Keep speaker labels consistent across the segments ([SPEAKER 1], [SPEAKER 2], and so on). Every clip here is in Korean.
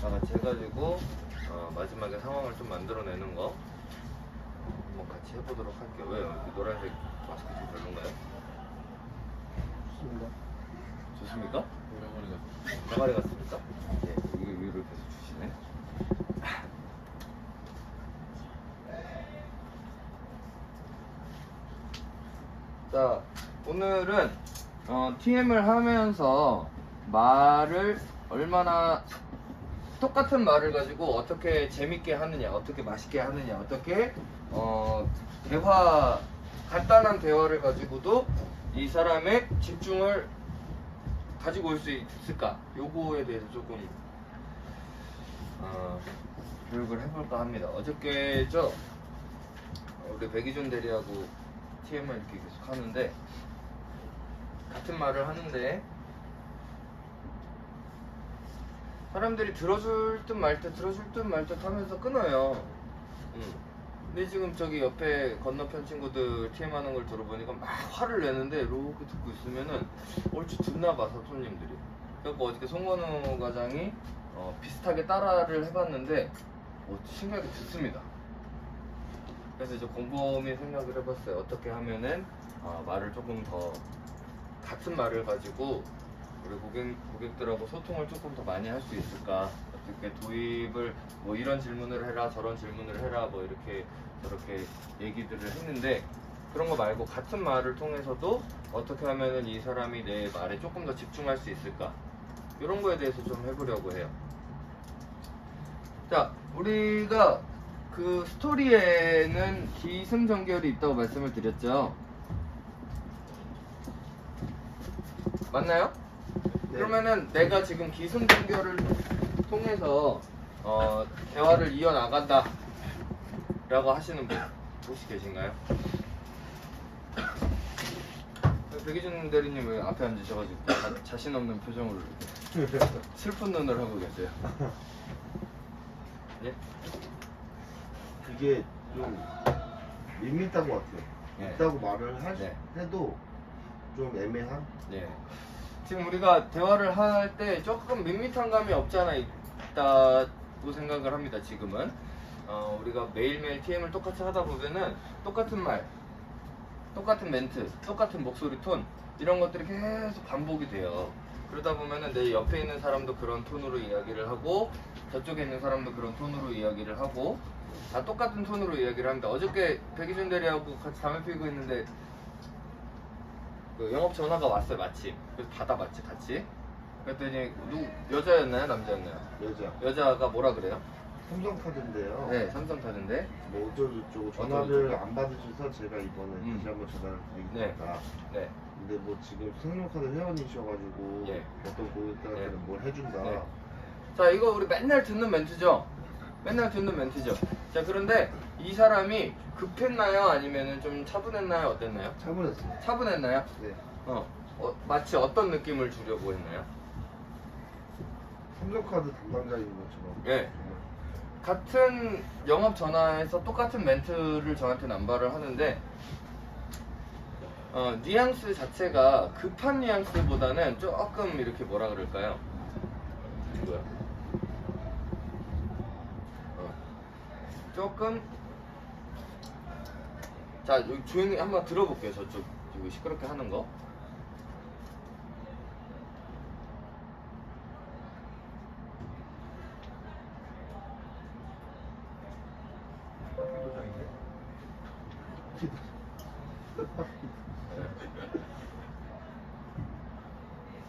[SPEAKER 1] 다 같이 해가지고 마지막에 상황을 좀 만들어내는 거 한번 같이 해보도록 할게요. 왜요? 이 노란색 마스크 좀 별론가요?
[SPEAKER 2] 좋습니다.
[SPEAKER 1] 좋습니까?
[SPEAKER 3] 오랜만에
[SPEAKER 1] 대가리 같습니까? 네, 이거 위로 계속 주시네. 자, 오늘은 TM을 하면서 말을 얼마나 똑같은 말을 가지고 어떻게 재밌게 하느냐, 어떻게 맛있게 하느냐, 어떻게 대화, 간단한 대화를 가지고도 이 사람의 집중을 가지고 올 수 있을까? 요거에 대해서 조금 교육을 해볼까 합니다. 어저께죠, 우리 백이준 대리하고 TM을 이렇게 계속 하는데 같은 말을 하는데 사람들이 들어줄 듯 말 듯 들어줄 듯 말 듯 하면서 끊어요. 근데 지금 저기 옆에 건너편 친구들 TM 하는 걸 들어보니까 막 화를 내는데 이렇게 듣고 있으면은 얼추 듣나 봐서 손님들이. 그래서 어저께 송건우 과장이 비슷하게 따라를 해봤는데 신기하게 듣습니다. 그래서 이제 곰곰이 생각을 해봤어요. 어떻게 하면은 말을 조금 더 같은 말을 가지고 우리 고객들하고 소통을 조금 더 많이 할 수 있을까? 어떻게 도입을 뭐 이런 질문을 해라, 저런 질문을 해라, 뭐 이렇게 저렇게 얘기들을 했는데 그런 거 말고 같은 말을 통해서도 어떻게 하면은 이 사람이 내 말에 조금 더 집중할 수 있을까? 이런 거에 대해서 좀 해보려고 해요. 자, 우리가 그 스토리에는 기승전결이 있다고 말씀을 드렸죠. 맞나요?
[SPEAKER 2] 네.
[SPEAKER 1] 그러면은 내가 지금 기승전결을 통해서 대화를 이어나간다 라고 하시는 분 혹시 계신가요? 백이준 대리님 왜 앞에 앉으셔가지고 자신 없는 표정으로 이렇게 슬픈 눈을 하고 계세요? 예?
[SPEAKER 2] 그게 좀 밋밋한 것 같아요.
[SPEAKER 1] 네.
[SPEAKER 2] 있다고 말을
[SPEAKER 1] 네.
[SPEAKER 2] 해도 좀 애매한?
[SPEAKER 1] 예. 지금 우리가 대화를 할 때 조금 밋밋한 감이 없지 않아 있다고 생각을 합니다. 지금은 우리가 매일매일 TM을 똑같이 하다 보면은 똑같은 말, 똑같은 멘트, 똑같은 목소리 톤 이런 것들이 계속 반복이 돼요. 그러다 보면은 내 옆에 있는 사람도 그런 톤으로 이야기를 하고 저쪽에 있는 사람도 그런 톤으로 이야기를 하고 다 똑같은 톤으로 이야기를 합니다. 어저께 백이준 대리하고 같이 담배 피우고 있는데 그 영업 전화가 왔어요, 마침. 그래서 받아봤지, 같이. 그랬더니 여자였나요, 남자였나요?
[SPEAKER 2] 여자.
[SPEAKER 1] 여자가 뭐라 그래요?
[SPEAKER 2] 삼성카드인데요.
[SPEAKER 1] 네, 삼성카드인데.
[SPEAKER 2] 뭐 어쩌고저쩌고 전화를 안 받으셔서 제가 이번에 다시 한번 전화를 드리겠습니다.
[SPEAKER 1] 네.
[SPEAKER 2] 근데 뭐 지금 생명카드 회원이셔가지고
[SPEAKER 1] 예.
[SPEAKER 2] 어떤 고객들한테는
[SPEAKER 1] 예.
[SPEAKER 2] 뭘 해준다.
[SPEAKER 1] 네. 자, 이거 우리 맨날 듣는 멘트죠? 맨날 듣는 멘트죠? 자, 그런데 이 사람이 급했나요? 아니면 좀 차분했나요? 어땠나요?
[SPEAKER 2] 차분했어요.
[SPEAKER 1] 차분했나요?
[SPEAKER 2] 네.
[SPEAKER 1] 마치 어떤 느낌을 주려고 했나요?
[SPEAKER 2] 삼성카드 담당자인 것처럼.
[SPEAKER 1] 예.
[SPEAKER 2] 정말.
[SPEAKER 1] 같은 영업 전화에서 똑같은 멘트를 저한테 남발을 하는데 뉘앙스 자체가 급한 뉘앙스보다는 조금 이렇게 뭐라 그럴까요? 뭐야? 조금 자, 여기 조용히 한번 들어볼게요. 저쪽 여기 시끄럽게 하는 거.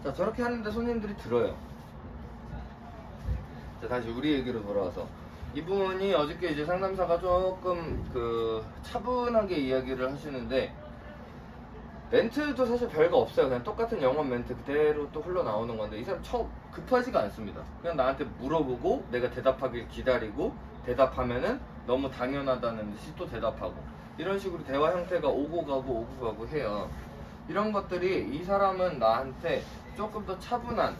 [SPEAKER 1] 자, 저렇게 하는데 손님들이 들어요. 자, 다시 우리 얘기로 돌아와서 이분이 어저께 이제 상담사가 조금 차분하게 이야기를 하시는데 멘트도 사실 별거 없어요. 그냥 똑같은 영업 멘트 그대로 또 흘러나오는 건데 이 사람 급하지가 않습니다. 그냥 나한테 물어보고 내가 대답하길 기다리고 대답하면은 너무 당연하다는 듯이 또 대답하고 이런 식으로 대화 형태가 오고 가고 해요. 이런 것들이 이 사람은 나한테 조금 더 차분한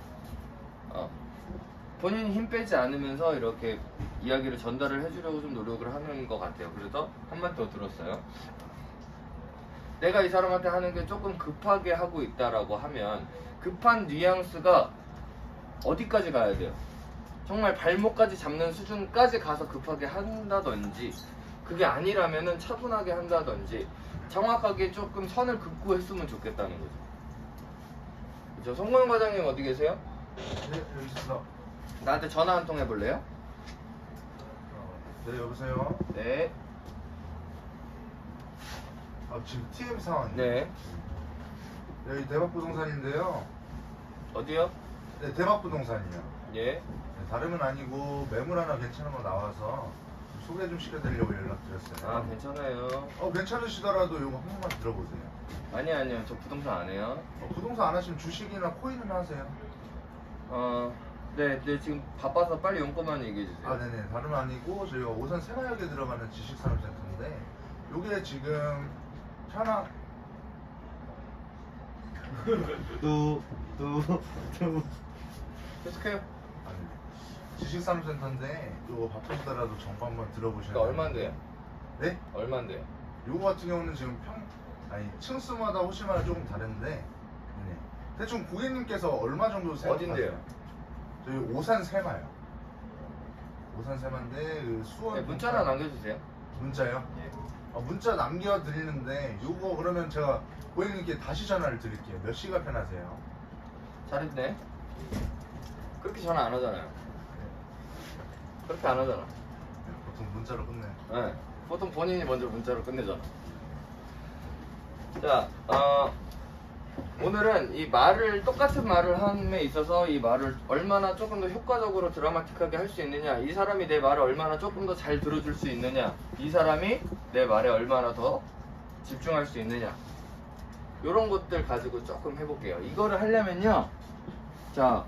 [SPEAKER 1] 본인이 힘 빼지 않으면서 이렇게 이야기를 전달을 해주려고 좀 노력을 하는 것 같아요. 그래서 한 번 더 들었어요. 내가 이 사람한테 하는 게 조금 급하게 하고 있다라고 하면 급한 뉘앙스가 어디까지 가야 돼요? 정말 발목까지 잡는 수준까지 가서 급하게 한다든지, 그게 아니라면은 차분하게 한다든지 정확하게 조금 선을 긋고 했으면 좋겠다는 거죠. 그죠? 송건 과장님 어디 계세요?
[SPEAKER 3] 네, 여기 있어.
[SPEAKER 1] 나한테 전화 한 통 해볼래요?
[SPEAKER 3] 네, 여보세요.
[SPEAKER 1] 네.
[SPEAKER 3] 아, 지금 TM 상황이에요.
[SPEAKER 1] 네.
[SPEAKER 3] 여기 대박부동산인데요.
[SPEAKER 1] 어디요?
[SPEAKER 3] 네, 대박부동산이요.
[SPEAKER 1] 예.
[SPEAKER 3] 네, 다름은 아니고 매물 하나 괜찮은 거 나와서 소개 좀 시켜드리려고 연락드렸어요.
[SPEAKER 1] 아, 괜찮아요.
[SPEAKER 3] 괜찮으시더라도 이거 한 번만 들어보세요.
[SPEAKER 1] 아니요. 저 부동산 안 해요.
[SPEAKER 3] 부동산 안 하시면 주식이나 코인은 하세요.
[SPEAKER 1] 네, 지금 바빠서 빨리 용건만 얘기해주세요.
[SPEAKER 3] 아, 네네. 다름 아니고 저희가 오산 새마을역에 들어가는 지식산업센터인데 요게 지금 천하
[SPEAKER 1] 계속해요.
[SPEAKER 3] 아니 지식산업센터인데 요거 바쁘시더라도 정보 한번 들어보시면
[SPEAKER 1] 그러니까 얼마인데요?
[SPEAKER 3] 네?
[SPEAKER 1] 얼마인데요?
[SPEAKER 3] 요거 같은 경우는 지금 층수마다 호시마다 조금 다른데 네. 대충 고객님께서 얼마 정도 생각하세요?
[SPEAKER 1] 어딘데요?
[SPEAKER 3] 저희 오산 새마요. 오산 새마인데 그 수원
[SPEAKER 1] 네, 문자나 남겨주세요.
[SPEAKER 3] 문자요?
[SPEAKER 1] 예.
[SPEAKER 3] 문자 남겨드리는데 요거 그러면 제가 고객님께 다시 전화를 드릴게요. 몇 시가 편하세요?
[SPEAKER 1] 잘했네. 그렇게 전화 안 하잖아요. 그렇게 안 하잖아.
[SPEAKER 3] 네, 보통 문자로 끝내요.
[SPEAKER 1] 네. 보통 본인이 먼저 문자로 끝내잖아. 자, 오늘은 이 말을, 똑같은 말을 함에 있어서 이 말을 얼마나 조금 더 효과적으로 드라마틱하게 할 수 있느냐, 이 사람이 내 말을 얼마나 조금 더 잘 들어줄 수 있느냐, 이 사람이 내 말에 얼마나 더 집중할 수 있느냐, 요런 것들 가지고 조금 해볼게요. 이거를 하려면요, 자,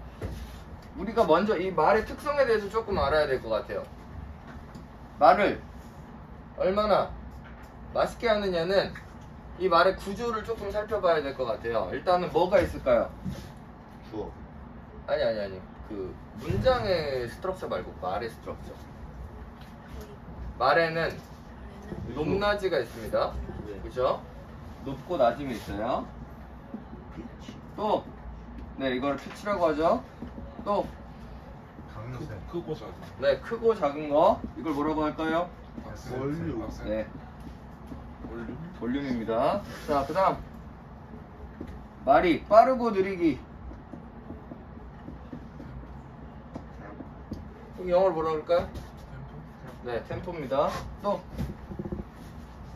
[SPEAKER 1] 우리가 먼저 이 말의 특성에 대해서 조금 알아야 될 것 같아요. 말을 얼마나 맛있게 하느냐는 이 말의 구조를 조금 살펴봐야 될 것 같아요. 일단은 뭐가 있을까요?
[SPEAKER 2] 주어.
[SPEAKER 1] 아니. 그 문장의 스트럭처 말고 말의 스트럭처. 말에는 높낮이가 있습니다.
[SPEAKER 2] 네.
[SPEAKER 1] 그죠? 높고 낮음이 있어요. 또, 네, 이걸 피치라고 하죠. 또,
[SPEAKER 3] 강요세.
[SPEAKER 4] 크고 작은
[SPEAKER 1] 네, 크고 작은 거. 이걸 뭐라고 할까요?
[SPEAKER 2] 원류.
[SPEAKER 1] 네, 볼륨입니다. 자, 그 다음 말이 빠르고 느리기. 그럼 영어로 뭐라 그럴까요? 네, 템포입니다. 또,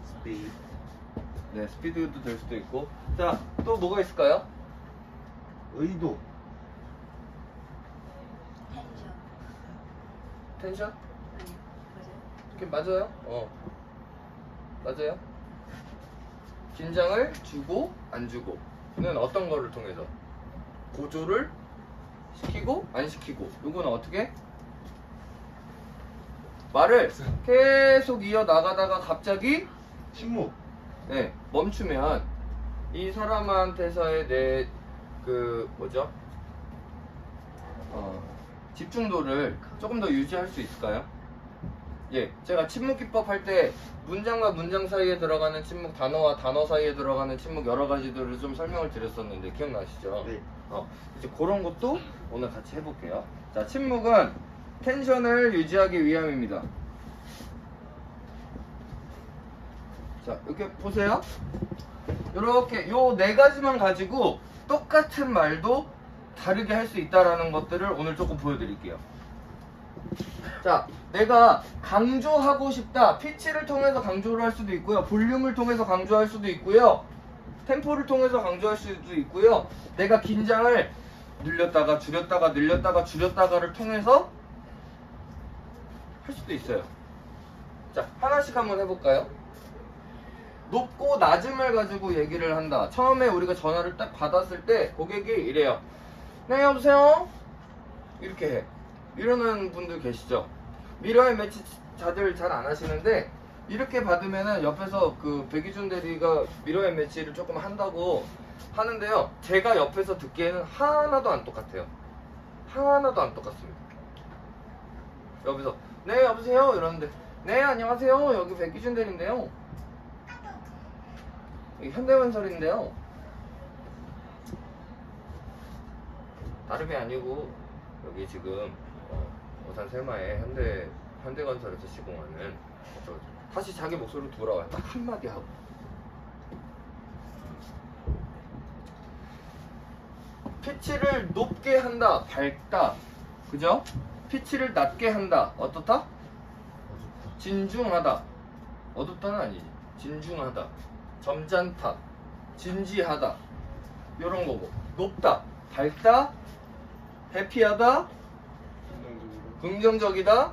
[SPEAKER 2] 스피드.
[SPEAKER 1] 네, 스피드도 될 수도 있고. 자, 또 뭐가 있을까요?
[SPEAKER 2] 의도.
[SPEAKER 1] 텐션?
[SPEAKER 5] 아니, 맞아요.
[SPEAKER 1] 이렇게 맞아요? 맞아요. 긴장을 주고 안 주고는 어떤 거를 통해서 고조를 시키고 안 시키고, 이거는 어떻게? 말을 계속 이어 나가다가 갑자기
[SPEAKER 2] 침묵.
[SPEAKER 1] 네, 멈추면 이 사람한테서의 내 그 뭐죠? 집중도를 조금 더 유지할 수 있을까요? 예, 제가 침묵 기법 할 때 문장과 문장 사이에 들어가는 침묵, 단어와 단어 사이에 들어가는 침묵 여러 가지들을 좀 설명을 드렸었는데 기억나시죠?
[SPEAKER 2] 네.
[SPEAKER 1] 이제 그런 것도 오늘 같이 해볼게요. 자, 침묵은 텐션을 유지하기 위함입니다. 자, 이렇게 보세요. 이렇게 요 네 가지만 가지고 똑같은 말도 다르게 할 수 있다라는 것들을 오늘 조금 보여드릴게요. 자, 내가 강조하고 싶다. 피치를 통해서 강조를 할 수도 있고요. 볼륨을 통해서 강조할 수도 있고요. 템포를 통해서 강조할 수도 있고요. 내가 긴장을 늘렸다가 줄였다가 늘렸다가 줄였다가를 통해서 할 수도 있어요. 자, 하나씩 한번 해볼까요? 높고 낮음을 가지고 얘기를 한다. 처음에 우리가 전화를 딱 받았을 때 고객이 이래요. 네, 여보세요? 이렇게 해. 이러는 분들 계시죠? 미러의 매치 자들 잘 안 하시는데, 이렇게 받으면은 옆에서 그 백이준 대리가 미러의 매치를 조금 한다고 하는데요. 제가 옆에서 듣기에는 하나도 안 똑같아요. 하나도 안 똑같습니다. 여기서 네, 여보세요? 이러는데 네, 안녕하세요. 여기 백이준 대리인데요. 여기 현대건설인데요. 다름이 아니고 여기 지금 오산 세마에 현대건설에서 시공하는 다시 자기 목소리로 돌아와요. 딱 한마디 하고. 피치를 높게 한다, 밝다, 그죠? 피치를 낮게 한다, 어떻다? 진중하다. 어둡다는 아니지. 진중하다, 점잖다, 진지하다, 요런 거고. 높다, 밝다, 해피하다, 긍정적이다,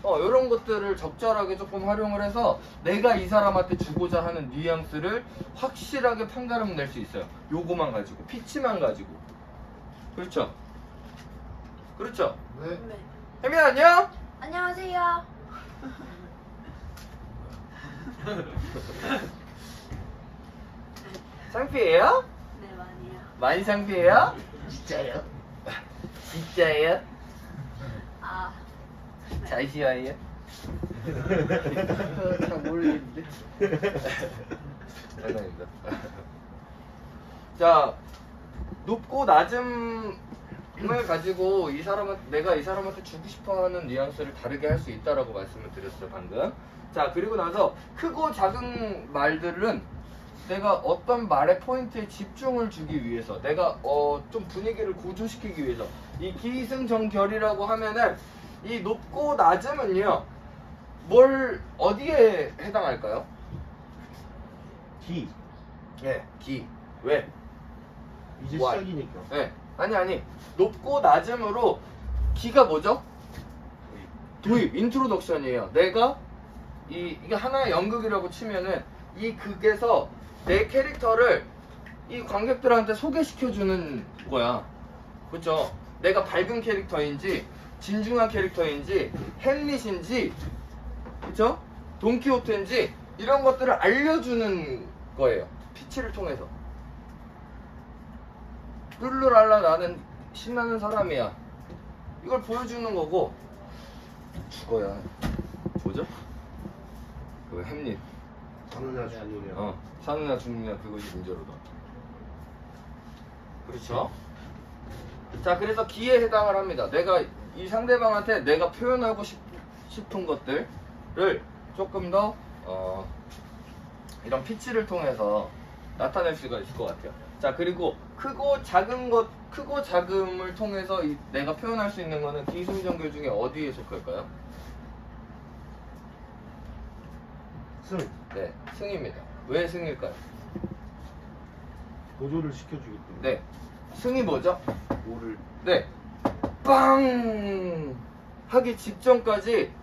[SPEAKER 1] 요런 것들을 적절하게 조금 활용을 해서 내가 이 사람한테 주고자 하는 뉘앙스를 확실하게 판가름 낼 수 있어요. 요거만 가지고, 피치만 가지고. 그렇죠? 그렇죠?
[SPEAKER 3] 네.
[SPEAKER 5] 네.
[SPEAKER 1] 혜민 안녕?
[SPEAKER 5] 안녕하세요.
[SPEAKER 1] 창피해요?
[SPEAKER 5] 네, 많이요.
[SPEAKER 1] 많이 창피해요? 진짜요? 진짜요?
[SPEAKER 5] 아,
[SPEAKER 1] 잠시만요. 잘 모르겠는데. 장난입니다. 자, 높고 낮음을 가지고 내가 이 사람한테 주고 싶어하는 뉘앙스를 다르게 할 수 있다라고 말씀을 드렸어요 방금. 자, 그리고 나서 크고 작은 말들은 내가 어떤 말의 포인트에 집중을 주기 위해서, 내가 좀 분위기를 고조시키기 위해서, 이 기승전결이라고 하면은 이 높고 낮음은요, 어디에 해당할까요?
[SPEAKER 2] 기.
[SPEAKER 1] 네, 기. 왜?
[SPEAKER 2] 이제
[SPEAKER 1] Why?
[SPEAKER 2] 시작이니까.
[SPEAKER 1] 네. 아니. 높고 낮음으로 기가 뭐죠? 도입, 인트로덕션이에요. 내가 이게 하나의 연극이라고 치면은 이 극에서 내 캐릭터를 이 관객들한테 소개시켜주는 거야. 그쵸? 내가 밝은 캐릭터인지, 진중한 캐릭터인지, 햄릿인지, 그쵸? 돈키호테인지, 이런 것들을 알려주는 거예요. 피치를 통해서. 룰루랄라 나는 신나는 사람이야. 이걸 보여주는 거고, 죽어야. 뭐죠? 그 햄릿.
[SPEAKER 2] 사느냐 죽느냐.
[SPEAKER 1] 사느냐 죽느냐 그것이 문제로다. 그렇죠? 자, 그래서 기에 해당을 합니다. 내가 이 상대방한테 내가 표현하고 싶은 것들을 조금 더 이런 피치를 통해서 나타낼 수가 있을 것 같아요. 자, 그리고 크고 작음을 통해서 내가 표현할 수 있는 거는 기승전결 중에 어디에 속할까요?
[SPEAKER 2] 승.
[SPEAKER 1] 네, 승입니다. 왜 승일까요?
[SPEAKER 2] 보조를 시켜주기 때문에.
[SPEAKER 1] 네, 승이 뭐죠?
[SPEAKER 2] 오를.
[SPEAKER 1] 네, 빵 하기 직전까지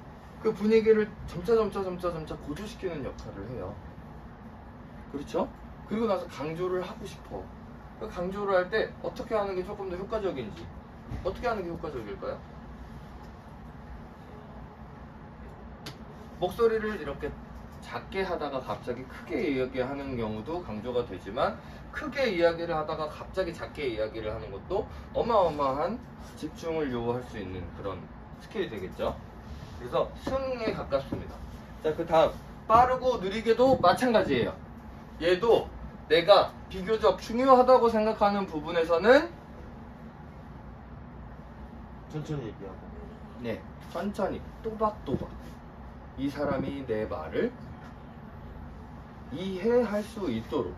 [SPEAKER 1] 그 분위기를 점차 고조시키는 역할을 해요. 그렇죠? 그리고 나서 강조를 하고 싶어. 그 강조를 할 때 어떻게 하는 게 조금 더 효과적인지, 어떻게 하는 게 효과적일까요? 목소리를 이렇게 작게 하다가 갑자기 크게 이야기하는 경우도 강조가 되지만, 크게 이야기를 하다가 갑자기 작게 이야기를 하는 것도 어마어마한 집중을 요구할 수 있는 그런 스킬이 되겠죠. 그래서 승에 가깝습니다. 자, 그 다음 빠르고 느리게도 마찬가지예요. 얘도 내가 비교적 중요하다고 생각하는 부분에서는
[SPEAKER 2] 천천히 얘기하고.
[SPEAKER 1] 네, 천천히 또박또박 이 사람이 내 말을 이해할 수 있도록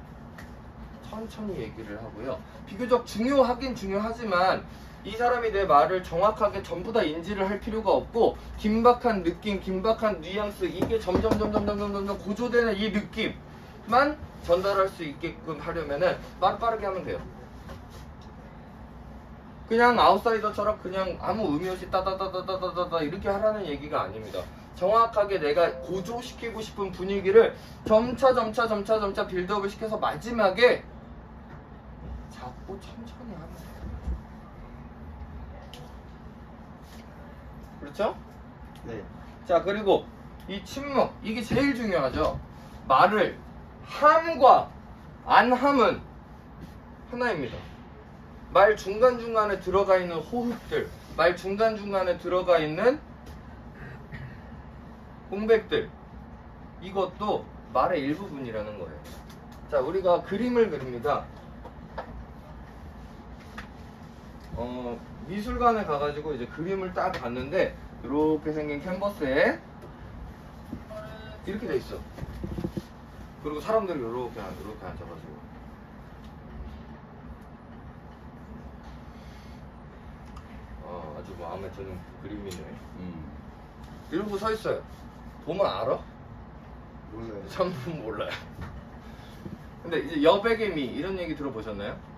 [SPEAKER 1] 천천히 얘기를 하고요. 비교적 중요하긴 중요하지만 이 사람이 내 말을 정확하게 전부 다 인지를 할 필요가 없고, 긴박한 느낌, 긴박한 뉘앙스, 이게 점점 고조되는 이 느낌만 전달할 수 있게끔 하려면은 빠르게 하면 돼요. 그냥 아웃사이더처럼 그냥 아무 의미 없이 따다다다다다다 이렇게 하라는 얘기가 아닙니다. 정확하게 내가 고조시키고 싶은 분위기를 점차 빌드업을 시켜서 마지막에 작고 천천히 하면 돼요. 그렇죠?
[SPEAKER 2] 네.
[SPEAKER 1] 자, 그리고 이 침묵, 이게 제일 중요하죠. 말을 함과 안 함은 하나입니다. 말 중간중간에 들어가 있는 호흡들, 말 중간중간에 들어가 있는 공백들, 이것도 말의 일부분이라는 거예요. 자, 우리가 그림을 그립니다. 미술관에 가가지고 이제 그림을 딱 봤는데 이렇게 생긴 캔버스에 이렇게 돼 있어. 그리고 사람들이 이렇게 앉아가지고 아주 마음에 드는 그림이네. 이러고 서 있어요. 보면 알아?
[SPEAKER 2] 몰라요.
[SPEAKER 1] 전부 몰라요. 근데 이제 여백의 미 이런 얘기 들어보셨나요?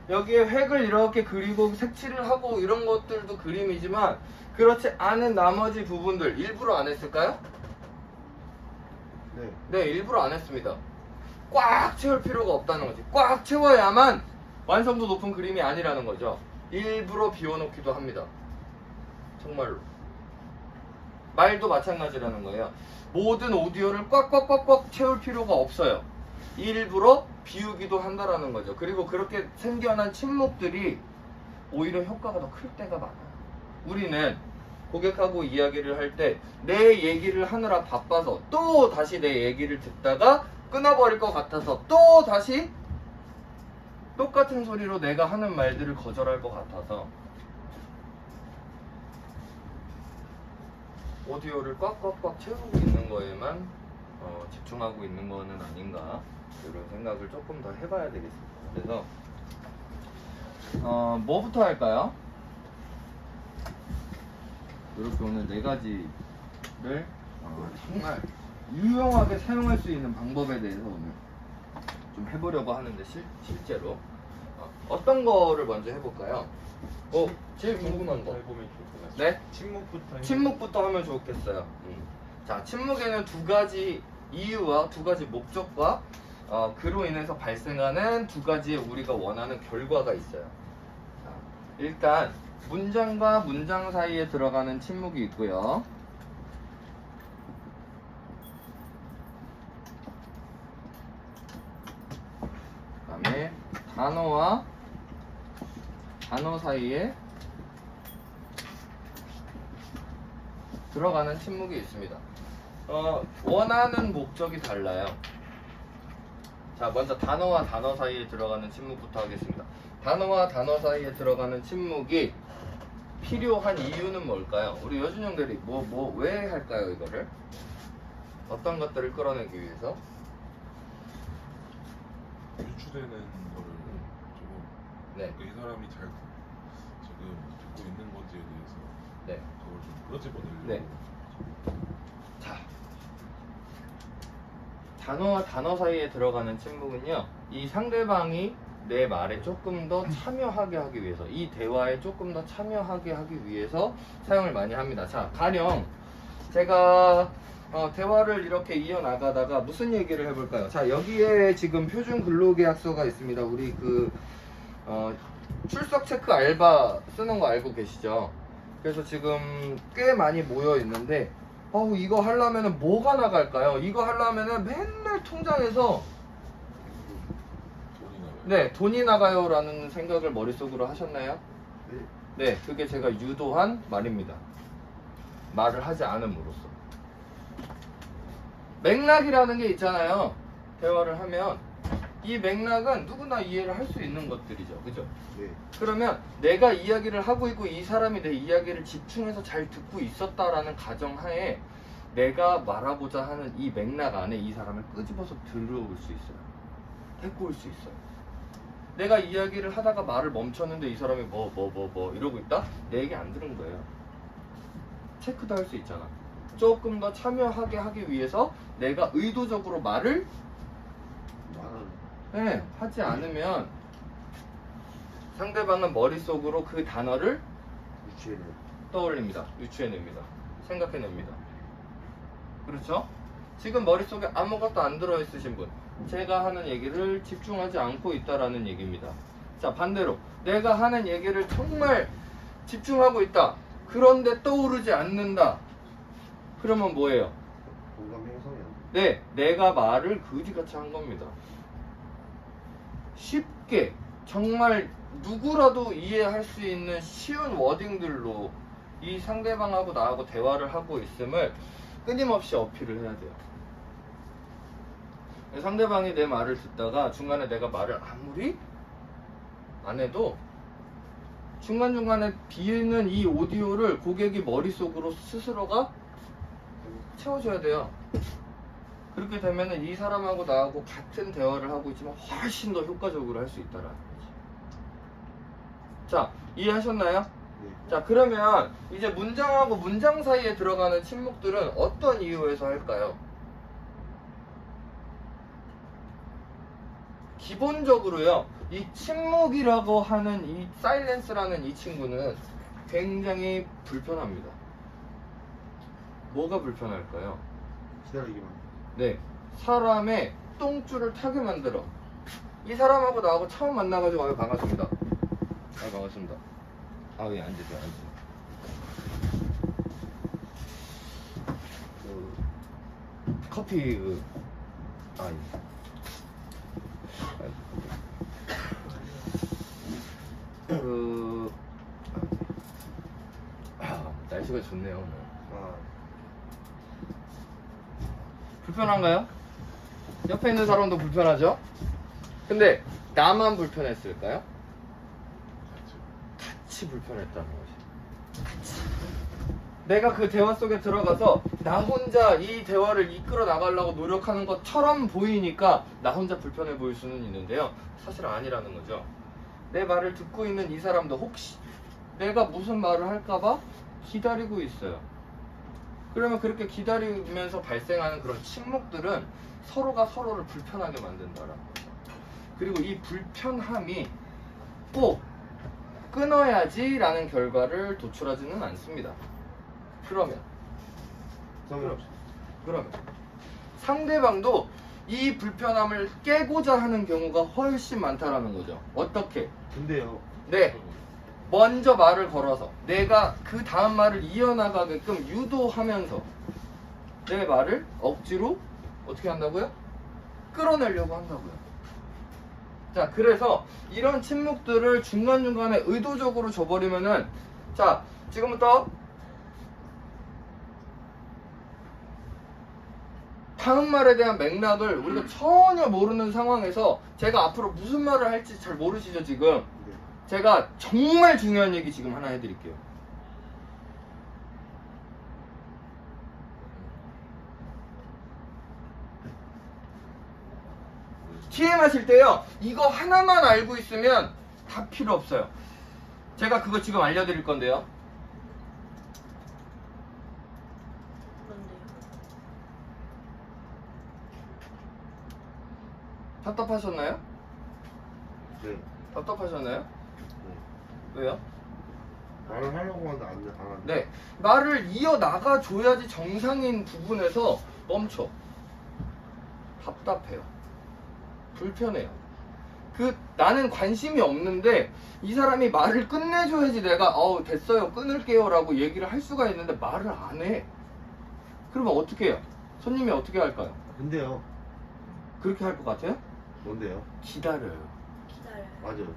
[SPEAKER 1] 여기에 획을 이렇게 그리고 색칠을 하고 이런 것들도 그림이지만 그렇지 않은 나머지 부분들 일부러 안 했을까요?
[SPEAKER 2] 네.
[SPEAKER 1] 네, 일부러 안 했습니다. 꽉 채울 필요가 없다는 거지. 꽉 채워야만 완성도 높은 그림이 아니라는 거죠. 일부러 비워놓기도 합니다. 정말로. 말도 마찬가지라는 거예요. 모든 오디오를 꽉꽉꽉꽉 채울 필요가 없어요. 일부러 비우기도 한다라는 거죠. 그리고 그렇게 생겨난 침묵들이 오히려 효과가 더 클 때가 많아요. 우리는 고객하고 이야기를 할 때 내 얘기를 하느라 바빠서 또 다시 내 얘기를 듣다가 끊어버릴 것 같아서 또 다시 똑같은 소리로 내가 하는 말들을 거절할 것 같아서 오디오를 꽉꽉꽉 채우고 있는 거에만 집중하고 있는 거는 아닌가 이런 생각을 조금 더 해봐야 되겠습니다. 그래서 뭐부터 할까요? 이렇게 오늘 4가지를 정말 유용하게 사용할 수 있는 방법에 대해서 오늘 좀 해보려고 하는데 실제로 어떤 거를 먼저 해볼까요? 제일 궁금한 거.
[SPEAKER 4] 해보면 좋을 것 같아요.
[SPEAKER 1] 네?
[SPEAKER 4] 침묵부터
[SPEAKER 1] 침묵부터 하면 좋겠어요. 자, 침묵에는 2가지 이유와 2가지 목적과 그로 인해서 발생하는 2가지의 우리가 원하는 결과가 있어요. 자, 일단 문장과 문장 사이에 들어가는 침묵이 있고요. 그 다음에 단어와 단어 사이에 들어가는 침묵이 있습니다. 원하는 목적이 달라요. 자, 먼저 단어와 단어 사이에 들어가는 침묵부터 하겠습니다. 단어와 단어 사이에 들어가는 침묵이 필요한 이유는 뭘까요? 우리 여준영 대리 왜 할까요 이거를? 어떤 것들을 끌어내기 위해서?
[SPEAKER 4] 유추되는 거를 조금
[SPEAKER 1] 네.
[SPEAKER 4] 이 사람이 잘 지금 듣고 있는 건지에 대해서
[SPEAKER 1] 네.
[SPEAKER 4] 그걸 좀 끌어집어내려고.
[SPEAKER 1] 네. 자, 단어와 단어 사이에 들어가는 침묵은요, 이 상대방이 내 말에 조금 더 참여하게 하기 위해서, 이 대화에 조금 더 참여하게 하기 위해서 사용을 많이 합니다. 자, 가령 제가 대화를 이렇게 이어나가다가 무슨 얘기를 해볼까요? 자, 여기에 지금 표준 근로계약서가 있습니다. 우리 출석 체크 알바 쓰는 거 알고 계시죠? 그래서 지금 꽤 많이 모여 있는데 이거 하려면은 뭐가 나갈까요? 이거 하려면은 맨날 통장에서
[SPEAKER 4] 돈이 나와요.
[SPEAKER 1] 네, 돈이 나가요 라는 생각을 머릿속으로 하셨나요?
[SPEAKER 2] 네.
[SPEAKER 1] 네, 그게 제가 유도한 말입니다. 말을 하지 않음으로써. 맥락이라는 게 있잖아요. 대화를 하면 이 맥락은 누구나 이해를 할 수 있는 것들이죠. 그죠?
[SPEAKER 2] 네.
[SPEAKER 1] 그러면 내가 이야기를 하고 있고 이 사람이 내 이야기를 집중해서 잘 듣고 있었다라는 가정하에 내가 말하고자 하는 이 맥락 안에 이 사람을 끄집어서 들어올 수 있어요. 데리고 올 수 있어요. 내가 이야기를 하다가 말을 멈췄는데 이 사람이 이러고 있다? 내 얘기 안 들은 거예요. 체크도 할 수 있잖아. 조금 더 참여하게 하기 위해서 내가 의도적으로 말을 하지 않으면 상대방은 머릿속으로 그 단어를
[SPEAKER 2] 유치해는.
[SPEAKER 1] 떠올립니다. 유추해냅니다. 생각해냅니다. 그렇죠? 지금 머릿속에 아무것도 안 들어있으신 분, 제가 하는 얘기를 집중하지 않고 있다라는 얘기입니다. 자, 반대로 내가 하는 얘기를 정말 집중하고 있다. 그런데 떠오르지 않는다. 그러면 뭐예요?
[SPEAKER 2] 공감 형성이 안 돼.
[SPEAKER 1] 네, 내가 말을 그지같이 한 겁니다. 쉽게, 정말 누구라도 이해할 수 있는 쉬운 워딩들로 이 상대방하고 나하고 대화를 하고 있음을 끊임없이 어필을 해야 돼요. 상대방이 내 말을 듣다가 중간에 내가 말을 아무리 안 해도 중간중간에 비는 이 오디오를 고객이 머릿속으로 스스로가 채워줘야 돼요. 그렇게 되면은 이 사람하고 나하고 같은 대화를 하고 있지만 훨씬 더 효과적으로 할 수 있다라는 거지. 자, 이해하셨나요?
[SPEAKER 2] 네.
[SPEAKER 1] 자, 그러면 이제 문장하고 문장 사이에 들어가는 침묵들은 어떤 이유에서 할까요? 기본적으로요, 이 침묵이라고 하는 이 사일렌스라는 이 친구는 굉장히 불편합니다. 뭐가 불편할까요?
[SPEAKER 2] 기다리기만.
[SPEAKER 1] 네, 사람의 똥줄을 타게 만들어. 이 사람하고 나하고 처음 만나가지고 아유 반갑습니다. 아유 반갑습니다. 아유 예, 앉으세요, 앉으세요. 커피 아 예. 날씨가 좋네요 오늘.
[SPEAKER 2] 아,
[SPEAKER 1] 불편한가요? 옆에 있는 사람도 불편하죠? 근데 나만 불편했을까요? 같이 불편했다는 거지. 같이. 내가 그 대화 속에 들어가서 나 혼자 이 대화를 이끌어 나가려고 노력하는 것처럼 보이니까 나 혼자 불편해 보일 수는 있는데요, 사실 아니라는 거죠. 내 말을 듣고 있는 이 사람도 혹시 내가 무슨 말을 할까봐 기다리고 있어요. 그러면 그렇게 기다리면서 발생하는 그런 침묵들은 서로가 서로를 불편하게 만든다라는 거죠. 그리고 이 불편함이 꼭 끊어야지 라는 결과를 도출하지는 않습니다. 그러면 상대방도 이 불편함을 깨고자 하는 경우가 훨씬 많다라는 거죠. 어떻게?
[SPEAKER 2] 근데요.
[SPEAKER 1] 네, 먼저 말을 걸어서 내가 그 다음 말을 이어나가게끔 유도하면서 내 말을 억지로 어떻게 한다고요? 끌어내려고 한다고요. 자, 그래서 이런 침묵들을 중간중간에 의도적으로 줘버리면은, 자, 지금부터 다음 말에 대한 맥락을 우리가 전혀 모르는 상황에서 제가 앞으로 무슨 말을 할지 잘 모르시죠 지금?
[SPEAKER 2] 네.
[SPEAKER 1] 제가 정말 중요한 얘기 지금 하나 해드릴게요. TM 하실 때요, 이거 하나만 알고 있으면 다 필요 없어요. 제가 그거 지금 알려드릴 건데요.
[SPEAKER 5] 그런데요.
[SPEAKER 1] 답답하셨나요?
[SPEAKER 2] 네.
[SPEAKER 1] 답답하셨나요?
[SPEAKER 2] 네.
[SPEAKER 1] 왜요?
[SPEAKER 2] 말을 하려고 하는데 안 하는데.
[SPEAKER 1] 네, 말을 이어나가 줘야지 정상인 부분에서 멈춰. 답답해요. 불편해요. 나는 관심이 없는데 이 사람이 말을 끝내줘야지 내가 됐어요 끊을게요 라고 얘기를 할 수가 있는데 말을 안 해. 그러면 어떻게 해요? 손님이 어떻게 할까요?
[SPEAKER 2] 근데요.
[SPEAKER 1] 그렇게 할 것 같아요?
[SPEAKER 2] 뭔데요?
[SPEAKER 1] 기다려요.
[SPEAKER 5] 기다려요.
[SPEAKER 2] 맞아요.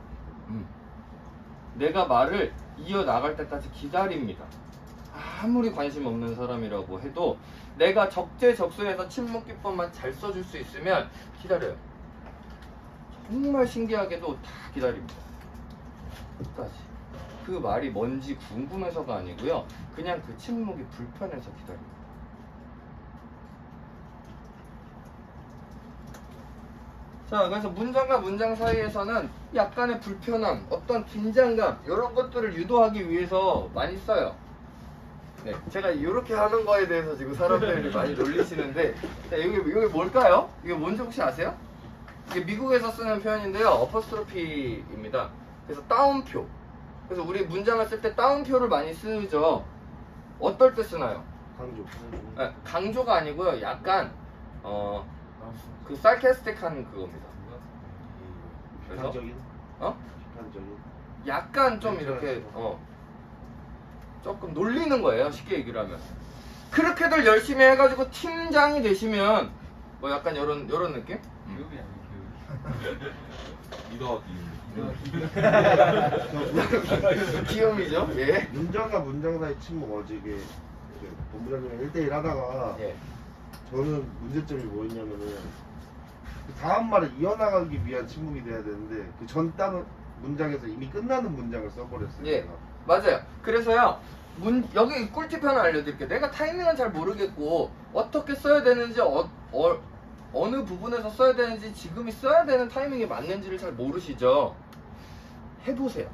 [SPEAKER 1] 내가 말을 이어나갈 때까지 기다립니다. 아무리 관심 없는 사람이라고 해도 내가 적재적소에서 침묵 기법만 잘 써줄 수 있으면 기다려요. 정말 신기하게도 다 기다립니다. 끝까지. 그 말이 뭔지 궁금해서가 아니고요, 그냥 그 침묵이 불편해서 기다립니다. 자, 그래서 문장과 문장 사이에서는 약간의 불편함, 어떤 긴장감 이런 것들을 유도하기 위해서 많이 써요. 네, 제가 이렇게 하는 거에 대해서 지금 사람들이 많이 놀리시는데, 자, 이게 뭘까요? 이게 뭔지 혹시 아세요? 이게 미국에서 쓰는 표현인데요, 어퍼스트로피입니다. 그래서 따옴표. 그래서 우리 문장을 쓸 때 따옴표를 많이 쓰죠. 어떨 때 쓰나요?
[SPEAKER 2] 강조.
[SPEAKER 1] 네, 강조가 아니고요, 약간 그 sarcastic한 그겁니다. 그래서
[SPEAKER 2] 비판적인. 비판적인.
[SPEAKER 1] 약간 좀 이렇게 조금 놀리는 거예요, 쉽게 얘기를 하면. 그렇게들 열심히 해가지고 팀장이 되시면 뭐 약간 요런 느낌?
[SPEAKER 4] 교육이 아니에요, 교육.
[SPEAKER 1] 귀염이죠? 예.
[SPEAKER 2] 문장과 문장 사이 침묵 어지게 본부장님이랑 1대1 하다가
[SPEAKER 1] 예.
[SPEAKER 2] 저는 문제점이 뭐였냐면은 그 다음 말을 이어나가기 위한 침묵이 돼야 되는데 그 전 단어 문장에서 이미 끝나는 문장을 써버렸어요.
[SPEAKER 1] 예.
[SPEAKER 2] 제가.
[SPEAKER 1] 맞아요. 그래서요. 여기 꿀팁 하나 알려드릴게요. 내가 타이밍은 잘 모르겠고 어떻게 써야 되는지 어느 부분에서 써야 되는지 지금이 써야 되는 타이밍이 맞는지를 잘 모르시죠? 해보세요.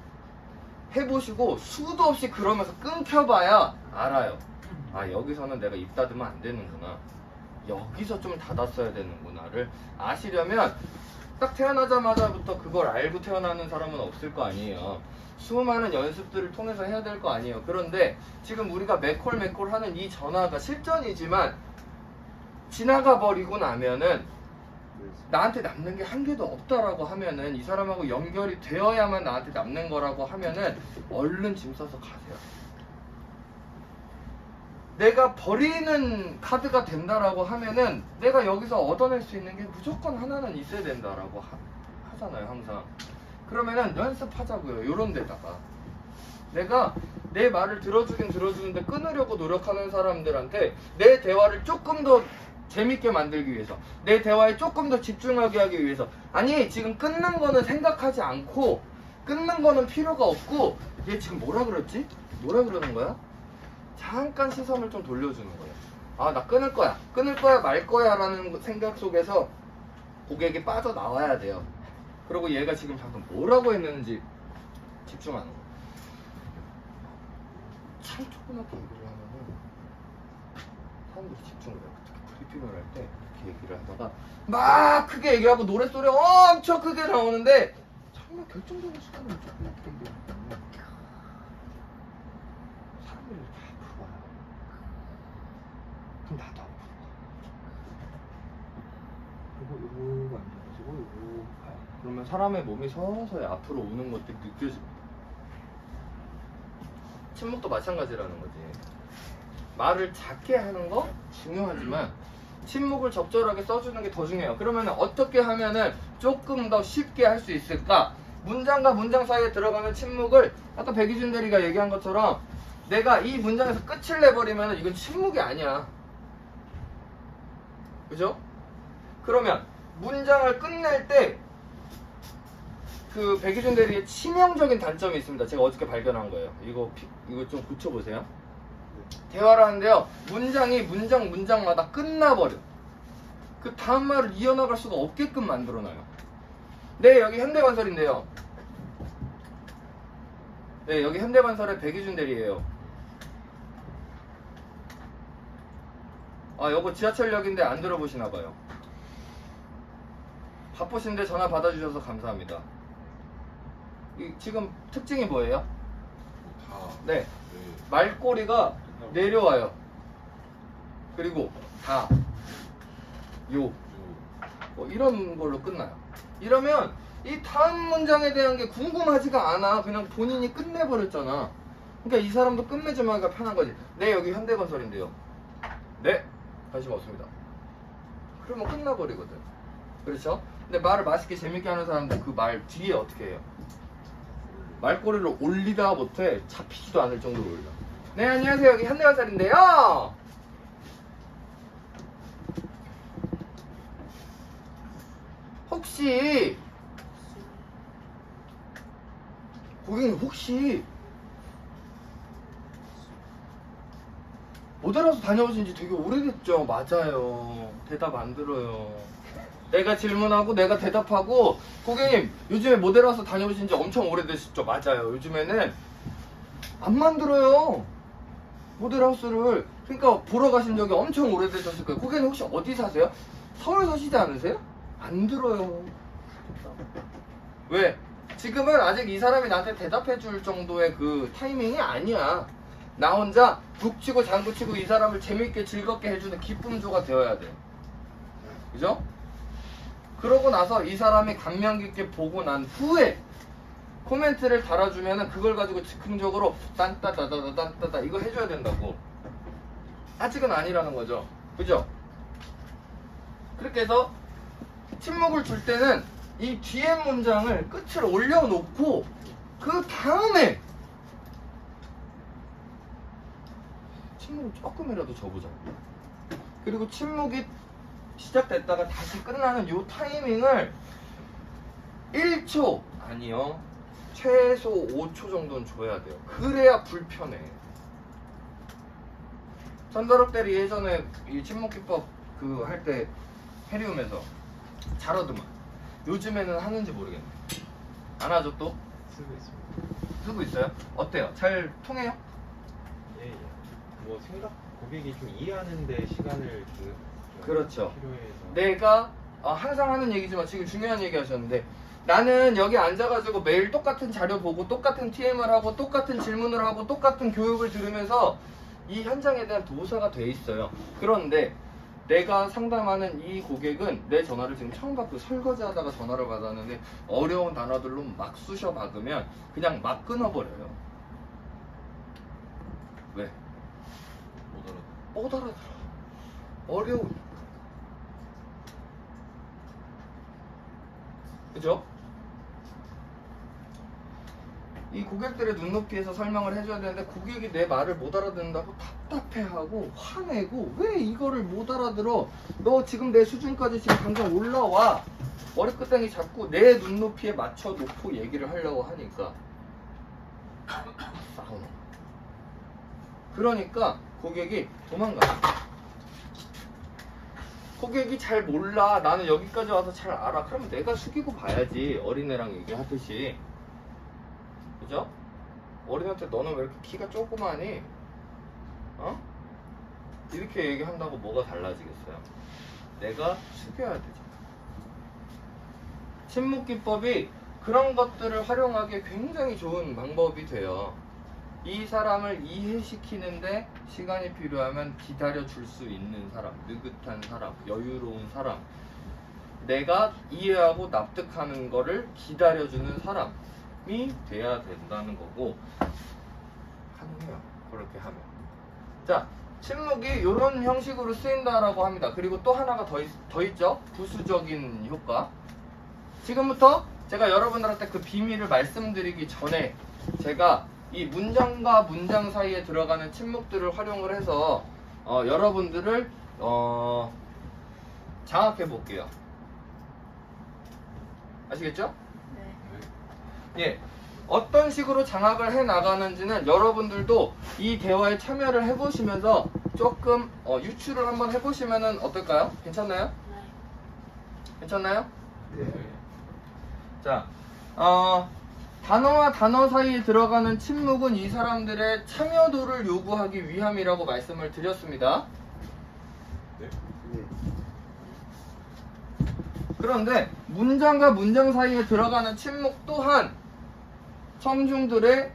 [SPEAKER 1] 해보시고 수도 없이 그러면서 끊겨봐야 알아요. 아, 여기서는 내가 입 닫으면 안 되는구나. 여기서 좀 닫았어야 되는구나를 아시려면 딱 태어나자마자부터 그걸 알고 태어나는 사람은 없을 거 아니에요. 수많은 연습들을 통해서 해야 될 거 아니에요. 그런데 지금 우리가 맥콜 하는 이 전화가 실전이지만 지나가 버리고 나면은 나한테 남는 게 한 개도 없다라고 하면은 이 사람하고 연결이 되어야만 나한테 남는 거라고 하면은 얼른 짐 싸서 가세요. 내가 버리는 카드가 된다라고 하면은 내가 여기서 얻어낼 수 있는 게 무조건 하나는 있어야 된다라고 하잖아요, 항상. 그러면은 연습하자고요. 요런 데다가 내가 내 말을 들어주긴 들어주는데 끊으려고 노력하는 사람들한테 내 대화를 조금 더 재밌게 만들기 위해서, 내 대화에 조금 더 집중하게 하기 위해서, 아니 지금 끊는 거는 생각하지 않고 끊는 거는 필요가 없고 얘 지금 뭐라 그랬지? 뭐라 그러는 거야? 잠깐 시선을 좀 돌려주는 거예요. 아, 나 끊을 거야 말 거야 라는 생각 속에서 고객이 빠져나와야 돼요. 그리고 얘가 지금 방금 뭐라고 했는지 집중하는 거예요. 참 조그맣게 얘기를 하면은 사람들이 집중을 해요. 특히 브리핑을 할 때 이렇게 얘기를 하다가 막 크게 얘기하고 노랫소리 엄청 크게 나오는데 정말 결정적인 순간을 조그맣게 얘기하기 때문에 사람들이 이렇게 앞으로 와요. 그럼 나도 앞으로 가. 그리고 요거 앉아가지고 요거 가요. 그러면 사람의 몸이 서서히 앞으로 오는 것들이 느껴집니다. 침묵도 마찬가지라는 거지. 말을 작게 하는 거 중요하지만 침묵을 적절하게 써주는 게 더 중요해요. 그러면 어떻게 하면은 조금 더 쉽게 할 수 있을까? 문장과 문장 사이에 들어가는 침묵을 아까 백이준 대리가 얘기한 것처럼 내가 이 문장에서 끝을 내버리면 이건 침묵이 아니야. 그죠? 그러면 문장을 끝낼 때 그 백이준 대리의 치명적인 단점이 있습니다. 제가 어저께 발견한 거예요. 이거 좀 고쳐보세요. 대화를 하는데요. 문장이 문장마다 끝나버려. 그 다음 말을 이어나갈 수가 없게끔 만들어놔요. 네, 여기 현대건설인데요. 네, 여기 현대건설의 백이준 대리예요. 아, 요거 지하철역인데 안 들어보시나봐요. 바쁘신데 전화 받아주셔서 감사합니다. 지금 특징이 뭐예요?
[SPEAKER 4] 다.
[SPEAKER 1] 네, 말꼬리가 내려와요. 그리고 다, 요, 이런 걸로 끝나요. 이러면 이 다음 문장에 대한 게 궁금하지가 않아. 그냥 본인이 끝내버렸잖아. 그러니까 이 사람도 끝맺음 하기가 편한 거지. 네, 여기 현대건설인데요. 네, 관심 없습니다. 그러면 끝나버리거든. 그렇죠? 근데 말을 맛있게 재밌게 하는 사람들 그 말 뒤에 어떻게 해요? 말꼬리를 올리다 못해 잡히지도 않을 정도로 올려. 네, 안녕하세요. 여기 현대건설인데요. 혹시 고객님 혹시 모델하우스 다녀오신 지 되게 오래됐죠? 맞아요. 대답 안 들어요. 내가 질문하고 내가 대답하고 고객님 요즘에 모델하우스 다녀오신 지 엄청 오래되셨죠? 맞아요. 요즘에는 안 만들어요. 모델하우스를. 그러니까 보러 가신 적이 엄청 오래되셨을 거예요. 고객님 혹시 어디 사세요? 서울 사시지 않으세요? 안 들어요. 왜? 지금은 아직 이 사람이 나한테 대답해 줄 정도의 그 타이밍이 아니야. 나 혼자 북치고 장구치고 이 사람을 재밌게 즐겁게 해주는 기쁨조가 되어야 돼. 그죠? 그러고 나서 이 사람이 감명 깊게 보고 난 후에 코멘트를 달아주면은 그걸 가지고 즉흥적으로 딴따다다다딴따다 이거 해줘야 된다고. 아직은 아니라는 거죠. 그죠? 그렇게 해서 침묵을 줄 때는 이 뒤에 문장을 끝을 올려놓고 그 다음에 침묵을 조금이라도 줘보자. 그리고 침묵이 시작됐다가 다시 끝나는 요 타이밍을 1초 아니요 최소 5초 정도는 줘야 돼요. 그래야 불편해. 천더럽 대리 예전에 이 침묵기법 그 할 때 해리움에서 잘하더만. 요즘에는 하는지 모르겠네. 안 하죠 또?
[SPEAKER 6] 쓰고 있습니다.
[SPEAKER 1] 쓰고 있어요? 어때요? 잘 통해요?
[SPEAKER 6] 예, 예. 뭐 생각 고객이 좀 이해하는데 시간을 좀
[SPEAKER 1] 그렇죠.
[SPEAKER 6] 필요해서.
[SPEAKER 1] 내가 항상 하는 얘기지만 지금 중요한 얘기 하셨는데 나는 여기 앉아가지고 매일 똑같은 자료 보고 똑같은 TM을 하고 똑같은 질문을 하고 똑같은 교육을 들으면서 이 현장에 대한 도사가 돼 있어요. 그런데 내가 상담하는 이 고객은 내 전화를 지금 처음 받고 설거지 하다가 전화를 받았는데 어려운 단어들로 막 쑤셔 박으면 그냥 막 끊어버려요. 왜?
[SPEAKER 4] 못 알아.
[SPEAKER 1] 못 알아들어. 어려우니까. 그죠? 이 고객들의 눈높이에서 설명을 해줘야 되는데 고객이 내 말을 못 알아듣는다고 답답해하고 화내고 왜 이거를 못 알아들어? 너 지금 내 수준까지 지금 당장 올라와. 머리끝땡이 잡고 내 눈높이에 맞춰 놓고 얘기를 하려고 하니까 싸우는 거야. 그러니까 고객이 도망가. 고객이 잘 몰라. 나는 여기까지 와서 잘 알아. 그러면 내가 숙이고 봐야지. 어린애랑 얘기하듯이. 그죠? 어린애한테 너는 왜 이렇게 키가 조그마니? 어? 이렇게 얘기한다고 뭐가 달라지겠어요? 내가 숙여야 되죠. 침묵기법이 그런 것들을 활용하기에 굉장히 좋은 방법이 돼요. 이 사람을 이해시키는데 시간이 필요하면 기다려줄 수 있는 사람, 느긋한 사람, 여유로운 사람, 내가 이해하고 납득하는 거를 기다려주는 사람이 돼야 된다는 거고 가능해요. 그렇게 하면. 자, 침묵이 이런 형식으로 쓰인다라고 합니다. 그리고 또 하나가 더 있죠. 부수적인 효과. 지금부터 제가 여러분들한테 그 비밀을 말씀드리기 전에 제가 이 문장과 문장 사이에 들어가는 침묵들을 활용을 해서 여러분들을 장악해 볼게요. 아시겠죠?
[SPEAKER 5] 네.
[SPEAKER 1] 예. 어떤 식으로 장악을 해 나가는지는 여러분들도 이 대화에 참여를 해보시면서 조금 유추를 한번 해보시면 어떨까요? 괜찮나요?
[SPEAKER 5] 네.
[SPEAKER 1] 괜찮나요?
[SPEAKER 2] 네.
[SPEAKER 1] 자, 단어와 단어 사이에 들어가는 침묵은 이 사람들의 참여도를 요구하기 위함이라고 말씀을 드렸습니다.
[SPEAKER 4] 네?
[SPEAKER 2] 네.
[SPEAKER 1] 그런데 문장과 문장 사이에 들어가는 침묵 또한 청중들의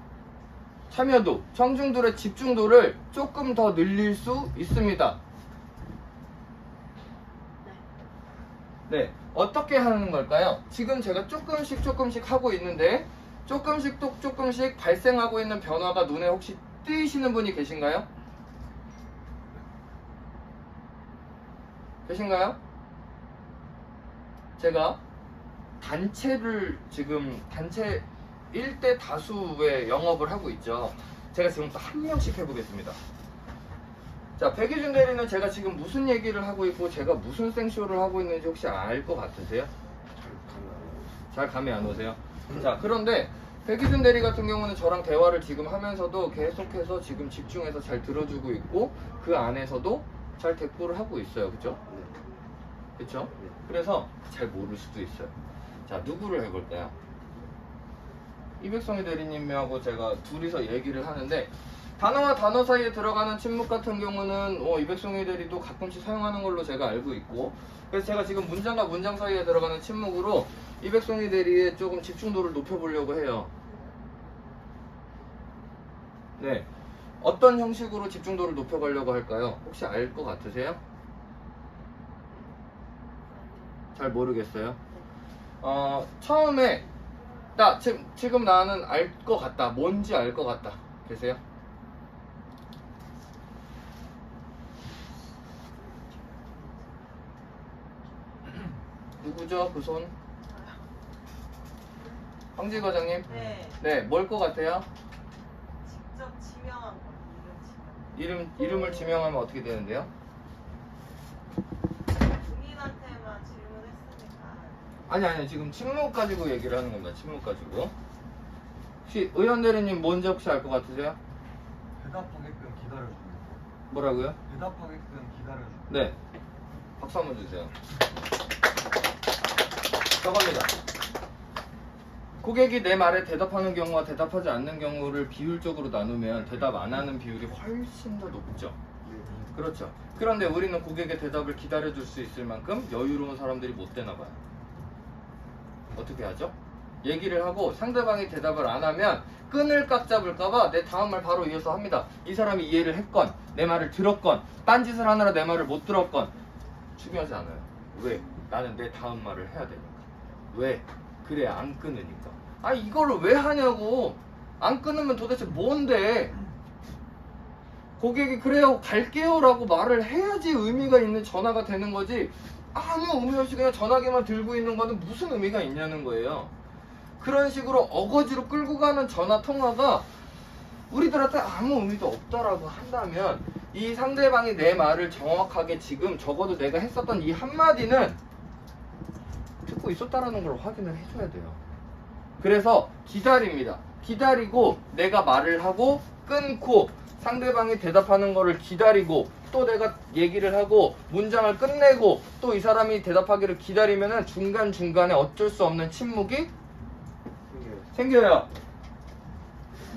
[SPEAKER 1] 참여도, 청중들의 집중도를 조금 더 늘릴 수 있습니다. 네, 어떻게 하는 걸까요? 지금 제가 조금씩 하고 있는데 조금씩 발생하고 있는 변화가 눈에 혹시 띄시는 분이 계신가요? 계신가요? 제가 단체를 지금 단체 1대 다수의 영업을 하고 있죠. 제가 지금부터 한 명씩 해보겠습니다. 자, 백희준 대리는 제가 지금 무슨 얘기를 하고 있고 제가 무슨 생쇼를 하고 있는지 혹시 알 것 같으세요? 잘 감이 안 오세요? 자, 그런데 백희준 대리 같은 경우는 저랑 대화를 지금 하면서도 계속해서 지금 집중해서 잘 들어주고 있고 그 안에서도 잘 대꾸를 하고 있어요. 그쵸? 그쵸? 그래서 잘 모를 수도 있어요. 자, 누구를 해볼까요? 이백성희 대리님하고 제가 둘이서 얘기를 하는데 단어와 단어 사이에 들어가는 침묵 같은 경우는 이백성희 대리도 가끔씩 사용하는 걸로 제가 알고 있고 그래서 제가 지금 문장과 문장 사이에 들어가는 침묵으로 이백성희 대리의 조금 집중도를 높여보려고 해요. 네, 어떤 형식으로 집중도를 높여가려고 할까요? 혹시 알 것 같으세요? 잘 모르겠어요. 처음에 지금 나는 알 것 같다. 뭔지 알 것 같다. 계세요? 누구죠? 그 손? 황지 과장님?
[SPEAKER 7] 네,
[SPEAKER 1] 네, 뭘 것 같아요?
[SPEAKER 7] 직접 지명한 거, 이름 지명.
[SPEAKER 1] 이름을 지명하면 어떻게 되는데요?
[SPEAKER 7] 본인한테만 질문했으니까
[SPEAKER 1] 아니 지금 침묵 가지고 얘기를 하는 겁니다. 침묵 가지고. 혹시 의원 대리님 뭔지 혹시 알 것 같으세요?
[SPEAKER 8] 대답하게끔 기다려주는 거.
[SPEAKER 1] 뭐라고요?
[SPEAKER 8] 대답하게끔 기다려주는 거.
[SPEAKER 1] 네. 박수 한번 주세요. 저겁니다. 고객이 내 말에 대답하는 경우와 대답하지 않는 경우를 비율적으로 나누면 대답 안 하는 비율이 훨씬 더 높죠. 그렇죠. 그런데 우리는 고객의 대답을 기다려줄 수 있을 만큼 여유로운 사람들이 못 되나 봐요. 어떻게 하죠? 얘기를 하고 상대방이 대답을 안 하면 끈을 깍 잡을까봐 내 다음 말 바로 이어서 합니다. 이 사람이 이해를 했건 내 말을 들었건 딴짓을 하느라 내 말을 못 들었건 중요하지 않아요. 왜? 나는 내 다음 말을 해야 되니까. 왜? 그래 안 끊으니까. 아 이거를 왜 하냐고. 안 끊으면 도대체 뭔데. 고객이 그래요 갈게요 라고 말을 해야지 의미가 있는 전화가 되는 거지. 아무 의미 없이 그냥 전화기만 들고 있는 거는 무슨 의미가 있냐는 거예요. 그런 식으로 어거지로 끌고 가는 전화 통화가 우리들한테 아무 의미도 없다라고 한다면 이 상대방이 내 말을 정확하게 지금 적어도 내가 했었던 이 한마디는 듣고 있었다라는 걸 확인을 해줘야 돼요. 그래서 기다립니다. 기다리고 내가 말을 하고 끊고 상대방이 대답하는 거를 기다리고 또 내가 얘기를 하고 문장을 끝내고 또 이 사람이 대답하기를 기다리면은 중간중간에 어쩔 수 없는 침묵이 생겨요.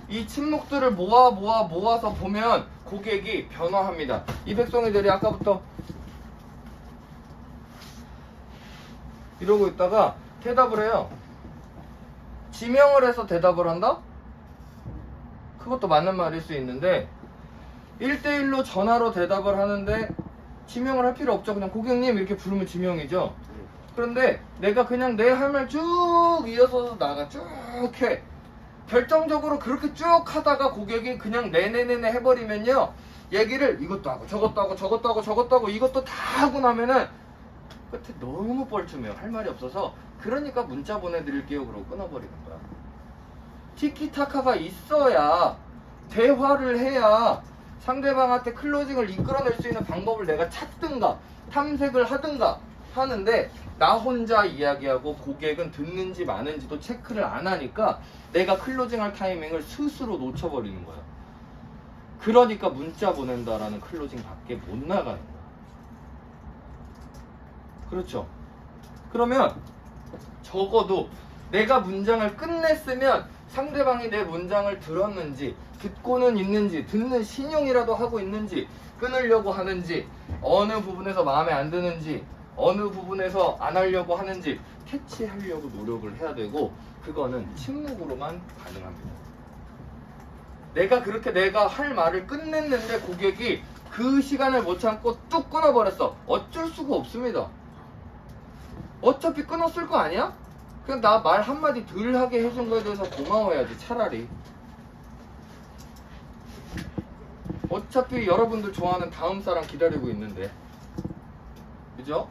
[SPEAKER 1] 이 침묵들을 모아서 보면 고객이 변화합니다. 이백송이들이 아까부터 이러고 있다가 대답을 해요. 지명을 해서 대답을 한다? 그것도 맞는 말일 수 있는데 1대1로 전화로 대답을 하는데 지명을 할 필요 없죠. 그냥 고객님 이렇게 부르면 지명이죠. 그런데 내가 그냥 내 할 말 쭉 이어서 나가 쭉 해. 결정적으로 그렇게 쭉 하다가 고객이 그냥 네네네네 해버리면요. 얘기를 이것도 하고 저것도 하고 저것도 하고 저것도 하고 이것도 다 하고 나면은 끝에 너무 뻘쭘해요. 할 말이 없어서. 그러니까 문자 보내드릴게요. 그러고 끊어버리는 거야. 티키타카가 있어야 대화를 해야 상대방한테 클로징을 이끌어낼 수 있는 방법을 내가 찾든가 탐색을 하든가 하는데 나 혼자 이야기하고 고객은 듣는지 마는지도 체크를 안 하니까 내가 클로징할 타이밍을 스스로 놓쳐버리는 거야. 그러니까 문자 보낸다라는 클로징 밖에 못 나가는 거야. 그렇죠? 그러면 적어도 내가 문장을 끝냈으면 상대방이 내 문장을 들었는지 듣고는 있는지 듣는 신용이라도 하고 있는지 끊으려고 하는지 어느 부분에서 마음에 안 드는지 어느 부분에서 안 하려고 하는지 캐치하려고 노력을 해야 되고 그거는 침묵으로만 가능합니다. 내가 그렇게 내가 할 말을 끝냈는데 고객이 그 시간을 못 참고 뚝 끊어버렸어. 어쩔 수가 없습니다. 어차피 끊었을 거 아니야? 그냥 나 말 한마디 덜 하게 해준 거에 대해서 고마워야지 차라리. 어차피 여러분들 좋아하는 다음 사람 기다리고 있는데. 그죠?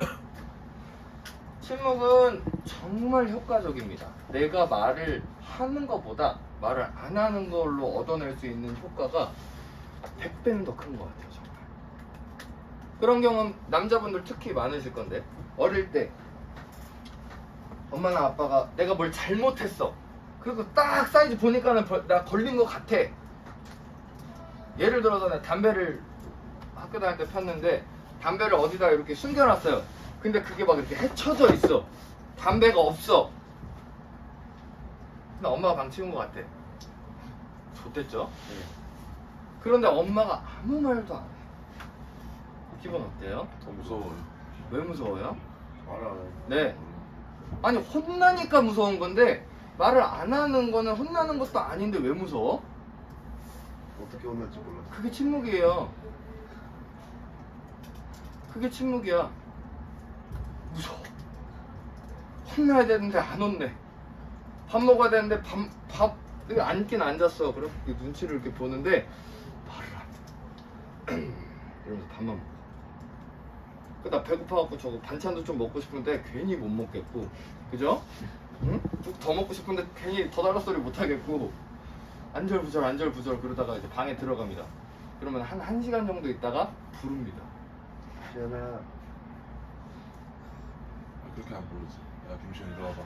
[SPEAKER 1] 침묵은 정말 효과적입니다. 내가 말을 하는 것보다 말을 안 하는 걸로 얻어낼 수 있는 효과가 100배는 더 큰 것 같아요. 정말. 그런 경우는 남자분들 특히 많으실 건데 어릴 때 엄마나 아빠가 내가 뭘 잘못했어. 그리고 딱 사이즈 보니까는 나 걸린 것 같아. 예를 들어서 내가 담배를 학교 다닐 때 폈는데 담배를 어디다 이렇게 숨겨놨어요. 근데 그게 막 이렇게 헤쳐져 있어. 담배가 없어. 근데 엄마가 방치운 것 같아. 좋댔죠? 그런데 엄마가 아무 말도 안 해. 기분 어때요?
[SPEAKER 4] 더 무서워요.
[SPEAKER 1] 왜 무서워요?
[SPEAKER 2] 말 안 해.
[SPEAKER 1] 네. 아니 혼나니까 무서운 건데 말을 안 하는 거는 혼나는 것도 아닌데 왜 무서워?
[SPEAKER 2] 어떻게 혼날지 몰랐어.
[SPEAKER 1] 그게 침묵이에요. 그게 침묵이야. 무서워. 혼나야 되는데 안 혼내. 밥 먹어야 되는데 밥 여기 앉긴 앉았어. 그래 눈치를 이렇게 보는데 말을 안 해. 이러면서 밥만 먹어. 나 배고파갖고 저거 반찬도 좀 먹고 싶은데 괜히 못 먹겠고, 그죠? 응? 쭉 더 먹고 싶은데 괜히 더 달라 소리 못 하겠고, 안절부절 그러다가 이제 방에 들어갑니다. 그러면 한 1시간 정도 있다가 부릅니다.
[SPEAKER 2] 지현아.
[SPEAKER 4] 아, 그렇게 안 부르지. 야 김시현 이리 와봐.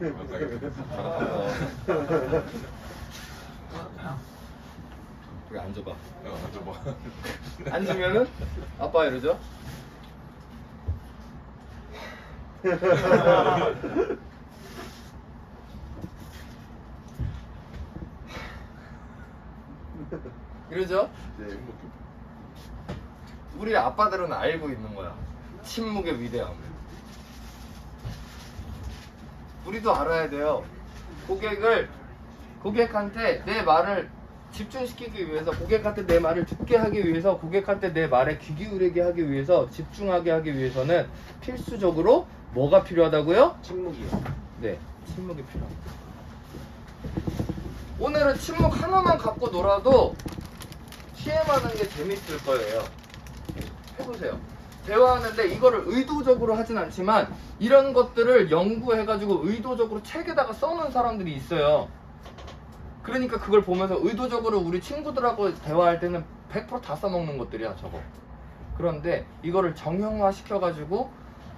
[SPEAKER 1] 여기 앉아봐.
[SPEAKER 4] 앉아봐.
[SPEAKER 1] 앉으면은 아빠 이러죠. 이러죠.
[SPEAKER 2] 네.
[SPEAKER 1] 우리 아빠들은 알고 있는 거야. 침묵의 위대함을. 우리도 알아야 돼요. 고객한테 내 말을 집중시키기 위해서, 고객한테 내 말을 듣게 하기 위해서, 고객한테 내 말에 귀 기울이게 하기 위해서, 집중하게 하기 위해서는 필수적으로 뭐가 필요하다고요?
[SPEAKER 2] 침묵이요.
[SPEAKER 1] 네, 침묵이 필요합니다. 오늘은 침묵 하나만 갖고 놀아도 TM하는 게 재밌을 거예요. 해보세요. 대화하는데 이거를 의도적으로 하진 않지만 이런 것들을 연구해가지고 의도적으로 책에다가 써놓은 사람들이 있어요. 그러니까 그걸 보면서 의도적으로 우리 친구들하고 대화할 때는 100% 다 써먹는 것들이야, 저거. 그런데 이거를 정형화 시켜가지고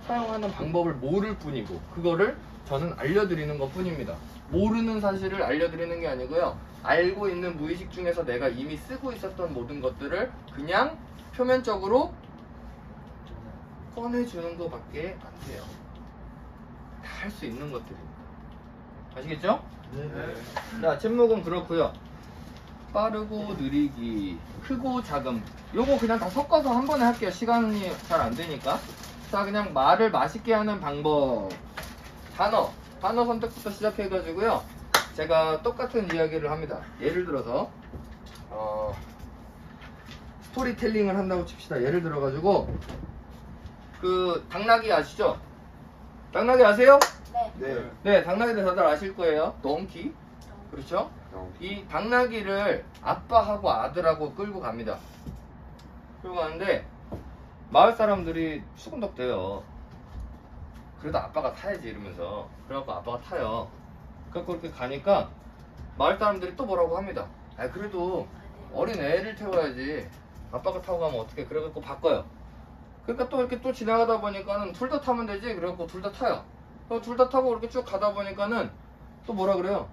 [SPEAKER 1] 사용하는 방법을 모를 뿐이고, 그거를 저는 알려드리는 것 뿐입니다. 모르는 사실을 알려드리는 게 아니고요, 알고 있는 무의식 중에서 내가 이미 쓰고 있었던 모든 것들을 그냥 표면적으로 꺼내주는 것밖에 안 돼요. 다 할 수 있는 것들입니다. 아시겠죠?
[SPEAKER 2] 네.
[SPEAKER 1] 자, 침묵은 그렇고요. 빠르고 느리기, 크고 작음, 요거 그냥 다 섞어서 한 번에 할게요. 시간이 잘 안 되니까. 자, 그냥 말을 맛있게 하는 방법. 단어 선택부터 시작해가지고요, 제가 똑같은 이야기를 합니다. 예를 들어서 스토리텔링을 한다고 칩시다. 예를 들어가지고 그 당나귀 아시죠? 당나귀 아세요?
[SPEAKER 2] 네.
[SPEAKER 1] 네, 당나귀들 다들 아실 거예요. 덩키. 그렇죠? 이 당나귀를 아빠하고 아들하고 끌고 갑니다. 끌고 가는데 마을 사람들이 수군덕대요. 그래도 아빠가 타야지 이러면서. 그래갖고 아빠가 타요. 그래갖고 이렇게 가니까 마을 사람들이 또 뭐라고 합니다. 아, 그래도 어린 애를 태워야지, 아빠가 타고 가면 어떡해. 그래갖고 바꿔요. 그러니까 또 이렇게 또 지나가다 보니까는 둘 다 타면 되지. 그래갖고 둘 다 타요. 둘 다 타고 이렇게 쭉 가다 보니까는 또 뭐라 그래요?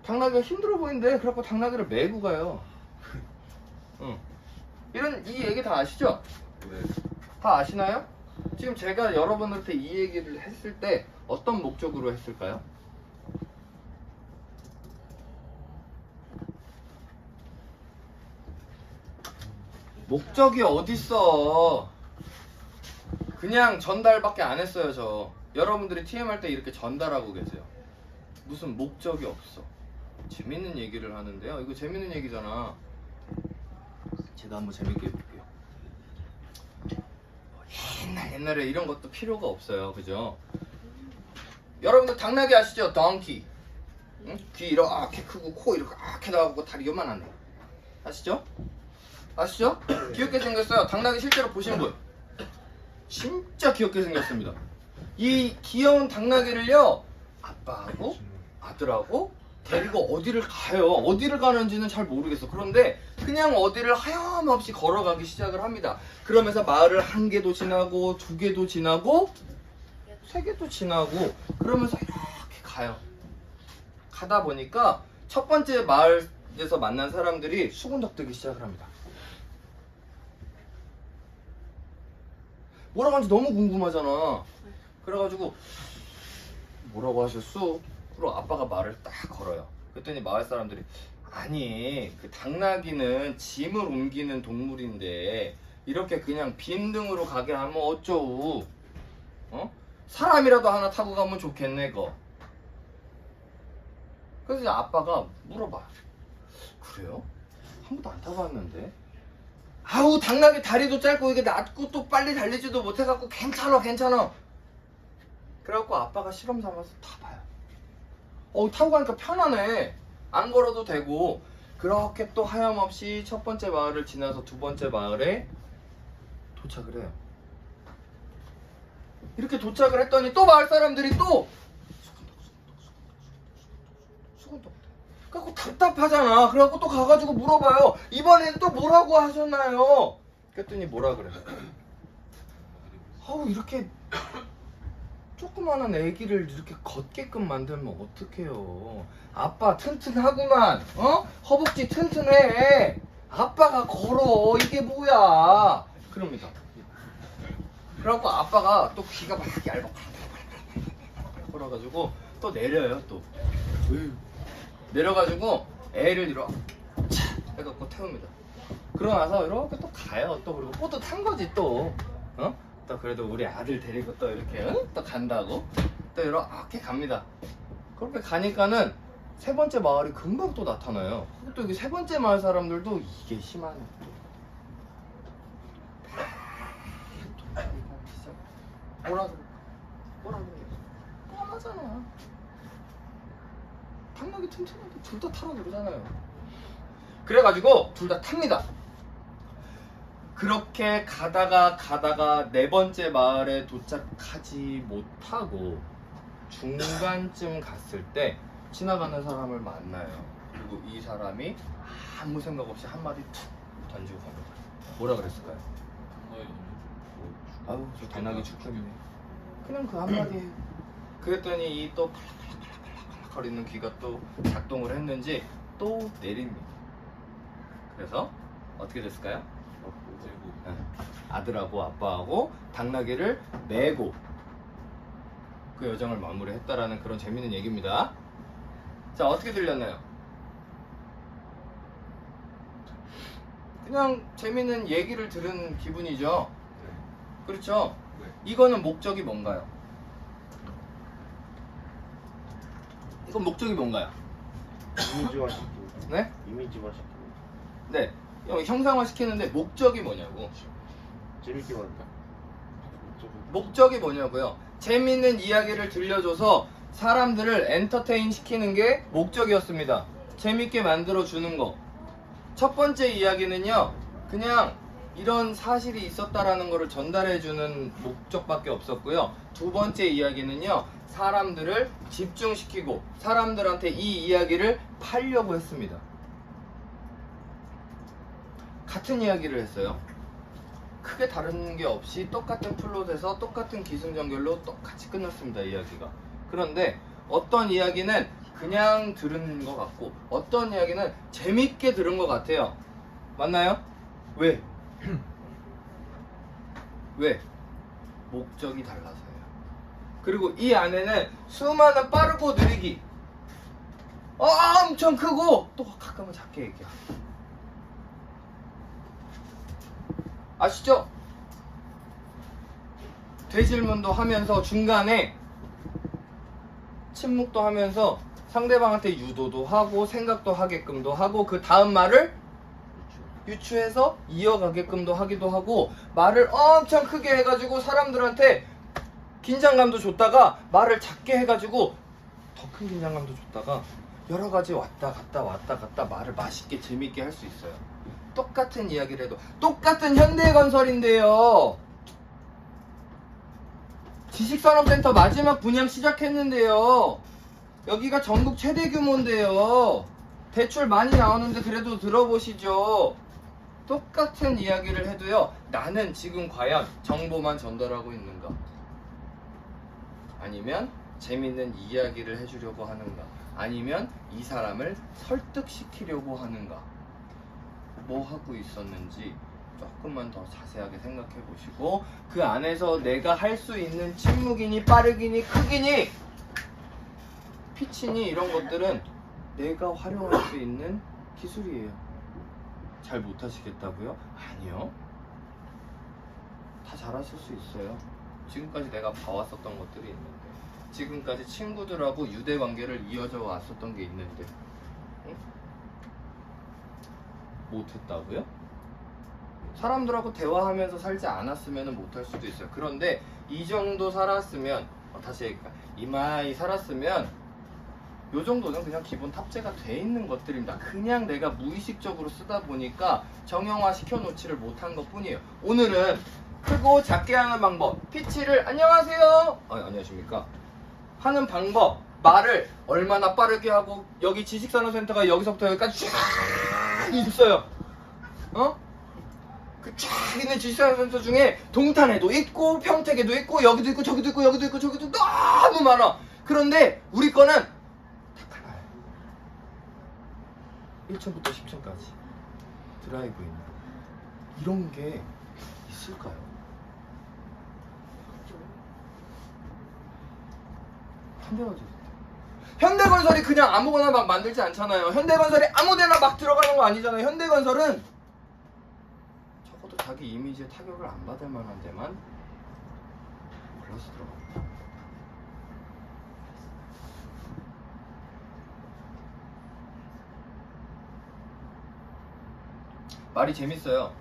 [SPEAKER 1] 당나귀가 힘들어 보이는데, 그래갖고 당나귀를 메고 가요. 응. 이 얘기 다 아시죠?
[SPEAKER 4] 네.
[SPEAKER 1] 다 아시나요? 지금 제가 여러분한테 이 얘기를 했을 때 어떤 목적으로 했을까요? 목적이 어딨어. 그냥 전달밖에 안 했어요, 저. 여러분들이 TM 할 때 이렇게 전달하고 계세요. 무슨 목적이 없어. 재밌는 얘기를 하는데요. 이거 재밌는 얘기잖아. 제가 한번 재밌게 해볼게요. 옛날에 이런 것도 필요가 없어요. 그죠? 여러분들 당나귀 아시죠? 덩키. 응? 귀 이렇게 크고 코 이렇게 나가고 다리 요만하네. 아시죠? 아시죠? 귀엽게 생겼어요. 당나귀 실제로 보신 분 진짜 귀엽게 생겼습니다. 이 귀여운 당나귀를요, 아빠하고 아들하고 데리고 어디를 가요. 어디를 가는지는 잘 모르겠어. 그런데 그냥 어디를 하염없이 걸어가기 시작을 합니다. 그러면서 마을을 1개도 지나고 2개도 지나고 3개도 지나고 그러면서 이렇게 가요. 가다 보니까 첫 번째 마을에서 만난 사람들이 수군덕대기 시작을 합니다. 뭐라고 하는지 너무 궁금하잖아. 그래가지고 뭐라고 하셨어? 그리고 아빠가 말을 딱 걸어요. 그랬더니 마을 사람들이, 아니 그 당나귀는 짐을 옮기는 동물인데 이렇게 그냥 빈 등으로 가게 하면 어쩌우? 사람이라도 하나 타고 가면 좋겠네 거. 그래서 이제 아빠가 물어봐. 그래요? 한 번도 안 타봤는데. 아우, 당나귀 다리도 짧고 이게 낮고 또 빨리 달리지도 못해갖고 괜찮아. 그래갖고 아빠가 실험 삼아서 타봐요. 타고 가니까 편하네. 안 걸어도 되고. 그렇게 또 하염없이 첫 번째 마을을 지나서 두 번째 마을에 도착을 해요. 이렇게 도착을 했더니 또 마을 사람들이 또 수근덕. 그래갖고 답답하잖아. 그래갖고 또 가가지고 물어봐요. 이번에는 또 뭐라고 하셨나요? 그랬더니 뭐라 그래요? 아우, 이렇게 조그마한 애기를 이렇게 걷게끔 만들면 어떡해요. 아빠 튼튼하구만. 허벅지 튼튼해. 아빠가 걸어. 이게 뭐야. 그럽니다. 그래갖고 아빠가 또 귀가 막 얇아. 그래가지고 또 내려요. 또 내려가지고 애를 이렇게 해갖고 태웁니다. 그러고 나서 이렇게 또 가요. 또 그리고 뿌듯한 거지 또. 또 그래도 우리 아들 데리고 또 이렇게 또 간다고 또 이렇게 갑니다. 그렇게 가니까는 세 번째 마을이 금방 또 나타나요. 또 여기 세 번째 마을 사람들도 이게 심하네. 뭐라 그래? 뻔하잖아. 당나귀 튼튼한데 둘 다 타라 그러잖아요. 그래가지고 둘 다 탑니다. 그렇게 가다가 네 번째 마을에 도착하지 못하고 중간쯤 갔을 때 지나가는 사람을 만나요. 그리고 이 사람이 아무 생각 없이 한마디 툭 던지고 갑니다. 뭐라 그랬을까요? 아우 저 당나귀 죽겠네. 그냥 그 한마디 해요. 그랬더니 이 또 팔락팔락팔락 거리는 귀가 또 작동을 했는지 또 내립니다. 그래서 어떻게 됐을까요? 아들하고 아빠하고 당나귀를 메고 그 여정을 마무리했다라는 그런 재밌는 얘기입니다. 자, 어떻게 들렸나요? 그냥 재밌는 얘기를 들은 기분이죠. 그렇죠? 이거는 목적이 뭔가요? 이건 목적이 뭔가요?
[SPEAKER 2] 이미지화시키고.
[SPEAKER 1] 네?
[SPEAKER 2] 이미지화시키고.
[SPEAKER 1] 네, 형상화시키는데 목적이 뭐냐고.
[SPEAKER 2] 재밌게 만든다.
[SPEAKER 1] 목적이 뭐냐고요. 재밌는 이야기를 들려줘서 사람들을 엔터테인 시키는 게 목적이었습니다. 재밌게 만들어주는 거. 첫 번째 이야기는요, 그냥 이런 사실이 있었다라는 거를 전달해주는 목적밖에 없었고요. 두 번째 이야기는요, 사람들을 집중시키고 사람들한테 이 이야기를 팔려고 했습니다. 같은 이야기를 했어요. 크게 다른 게 없이 똑같은 플롯에서 똑같은 기승전결로 똑같이 끝났습니다, 이야기가. 그런데 어떤 이야기는 그냥 들은 것 같고 어떤 이야기는 재밌게 들은 것 같아요. 맞나요? 왜? 왜? 목적이 달라서요. 그리고 이 안에는 수많은 빠르고 느리기, 엄청 크고 또 가끔은 작게 얘기하고. 아시죠? 되질문도 하면서 중간에 침묵도 하면서 상대방한테 유도도 하고 생각도 하게끔도 하고 그 다음 말을 유추해서 이어가게끔도 하기도 하고 말을 엄청 크게 해가지고 사람들한테 긴장감도 줬다가 말을 작게 해가지고 더 큰 긴장감도 줬다가 여러 가지 왔다 갔다 말을 맛있게 재밌게 할 수 있어요. 똑같은 이야기를 해도 똑같은 현대건설인데요. 지식산업센터 마지막 분양 시작했는데요. 여기가 전국 최대 규모인데요. 대출 많이 나오는데 그래도 들어보시죠. 똑같은 이야기를 해도요, 나는 지금 과연 정보만 전달하고 있는가? 아니면 재밌는 이야기를 해주려고 하는가? 아니면 이 사람을 설득시키려고 하는가? 뭐 하고 있었는지 조금만 더 자세하게 생각해 보시고 그 안에서 내가 할 수 있는 침묵이니 빠르기니 크기니 피치니 이런 것들은 내가 활용할 수 있는 기술이에요. 잘 못하시겠다고요? 아니요. 다 잘하실 수 있어요. 지금까지 내가 봐왔었던 것들이 있는데, 지금까지 친구들하고 유대 관계를 이어져 왔었던 게 있는데, 응? 못했다고요? 사람들하고 대화하면서 살지 않았으면 못할 수도 있어요. 그런데 이 정도 살았으면, 다시 얘기할까? 이마이 살았으면 요 정도는 그냥 기본 탑재가 돼 있는 것들입니다. 그냥 내가 무의식적으로 쓰다 보니까 정형화 시켜놓지를 못한 것 뿐이에요. 오늘은 크고 작게 하는 방법, 피치를 안녕하세요, 안녕하십니까 하는 방법, 말을 얼마나 빠르게 하고, 여기 지식산업센터가 여기서부터 여기까지 쫙 있어요. 그 쫙 있는 지수형 센서 중에 동탄에도 있고 평택에도 있고 여기도 있고 저기도 있고 여기도 있고 저기도 너무 많아. 그런데 우리 거는 딱 하나야. 1층부터 10층까지 드라이브인. 이런 게 있을까요? 현대건설이 그냥 아무거나 막 만들지 않잖아요. 현대건설이 아무데나 막 들어가는 거 아니잖아요. 현대건설은 적어도 자기 이미지에 타격을 안 받을 만한 데만 골라서 들어갑니다. 말이 재밌어요.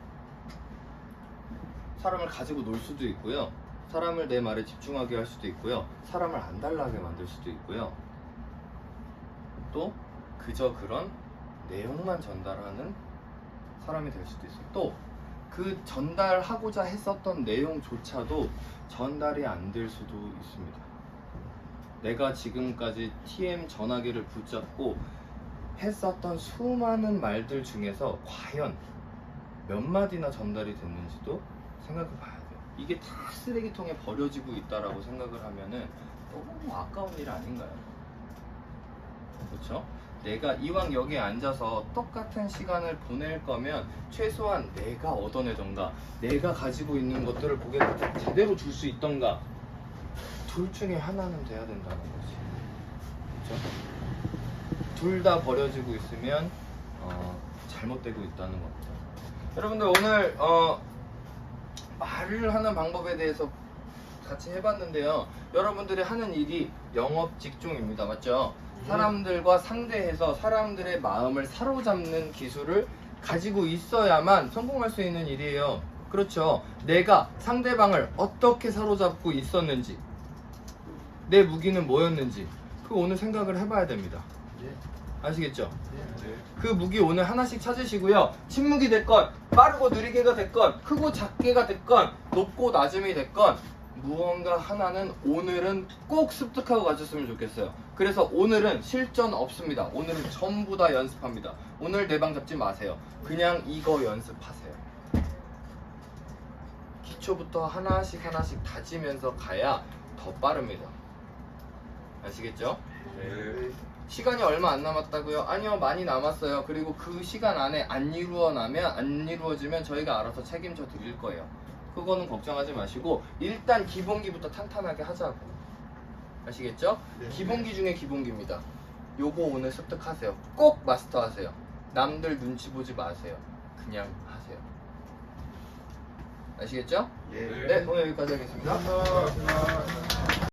[SPEAKER 1] 사람을 가지고 놀 수도 있고요. 사람을 내 말에 집중하게 할 수도 있고요. 사람을 안달나게 만들 수도 있고요. 또 그저 그런 내용만 전달하는 사람이 될 수도 있어요. 또 그 전달하고자 했었던 내용조차도 전달이 안 될 수도 있습니다. 내가 지금까지 TM 전화기를 붙잡고 했었던 수많은 말들 중에서 과연 몇 마디나 전달이 됐는지도 생각해 봐야 돼요. 이게 다 쓰레기통에 버려지고 있다라고 생각을 하면은 너무 아까운 일 아닌가요? 그렇죠? 내가 이왕 여기에 앉아서 똑같은 시간을 보낼 거면 최소한 내가 얻어내던가 내가 가지고 있는 것들을 고객한테 제대로 줄 수 있던가 둘 중에 하나는 돼야 된다는 거지. 그렇죠? 둘 다 버려지고 있으면 잘못되고 있다는 겁니다. 여러분들 오늘 말을 하는 방법에 대해서 같이 해봤는데요. 여러분들이 하는 일이 영업 직종입니다. 맞죠? 사람들과 상대해서 사람들의 마음을 사로잡는 기술을 가지고 있어야만 성공할 수 있는 일이에요. 그렇죠? 내가 상대방을 어떻게 사로잡고 있었는지, 내 무기는 뭐였는지, 그거 오늘 생각을 해봐야 됩니다. 아시겠죠? 그 무기 오늘 하나씩 찾으시고요. 침묵이 됐건 빠르고 느리게가 됐건 크고 작게가 됐건 높고 낮음이 됐건 무언가 하나는 오늘은 꼭 습득하고 가셨으면 좋겠어요. 그래서 오늘은 실전 없습니다. 오늘은 전부 다 연습합니다. 오늘 내 방 잡지 마세요. 그냥 이거 연습하세요. 기초부터 하나씩 다지면서 가야 더 빠릅니다. 아시겠죠?
[SPEAKER 4] 네.
[SPEAKER 1] 시간이 얼마 안 남았다고요? 아니요, 많이 남았어요. 그리고 그 시간 안에 안 이루어지면 저희가 알아서 책임져 드릴 거예요. 그거는 걱정하지 마시고 일단 기본기부터 탄탄하게 하자고. 아시겠죠?
[SPEAKER 2] 네.
[SPEAKER 1] 기본기 중에 기본기입니다. 요거 오늘 습득하세요. 꼭 마스터하세요. 남들 눈치 보지 마세요. 그냥 하세요. 아시겠죠?
[SPEAKER 2] 예.
[SPEAKER 1] 네, 오늘 여기까지 하겠습니다.
[SPEAKER 2] 감사합니다.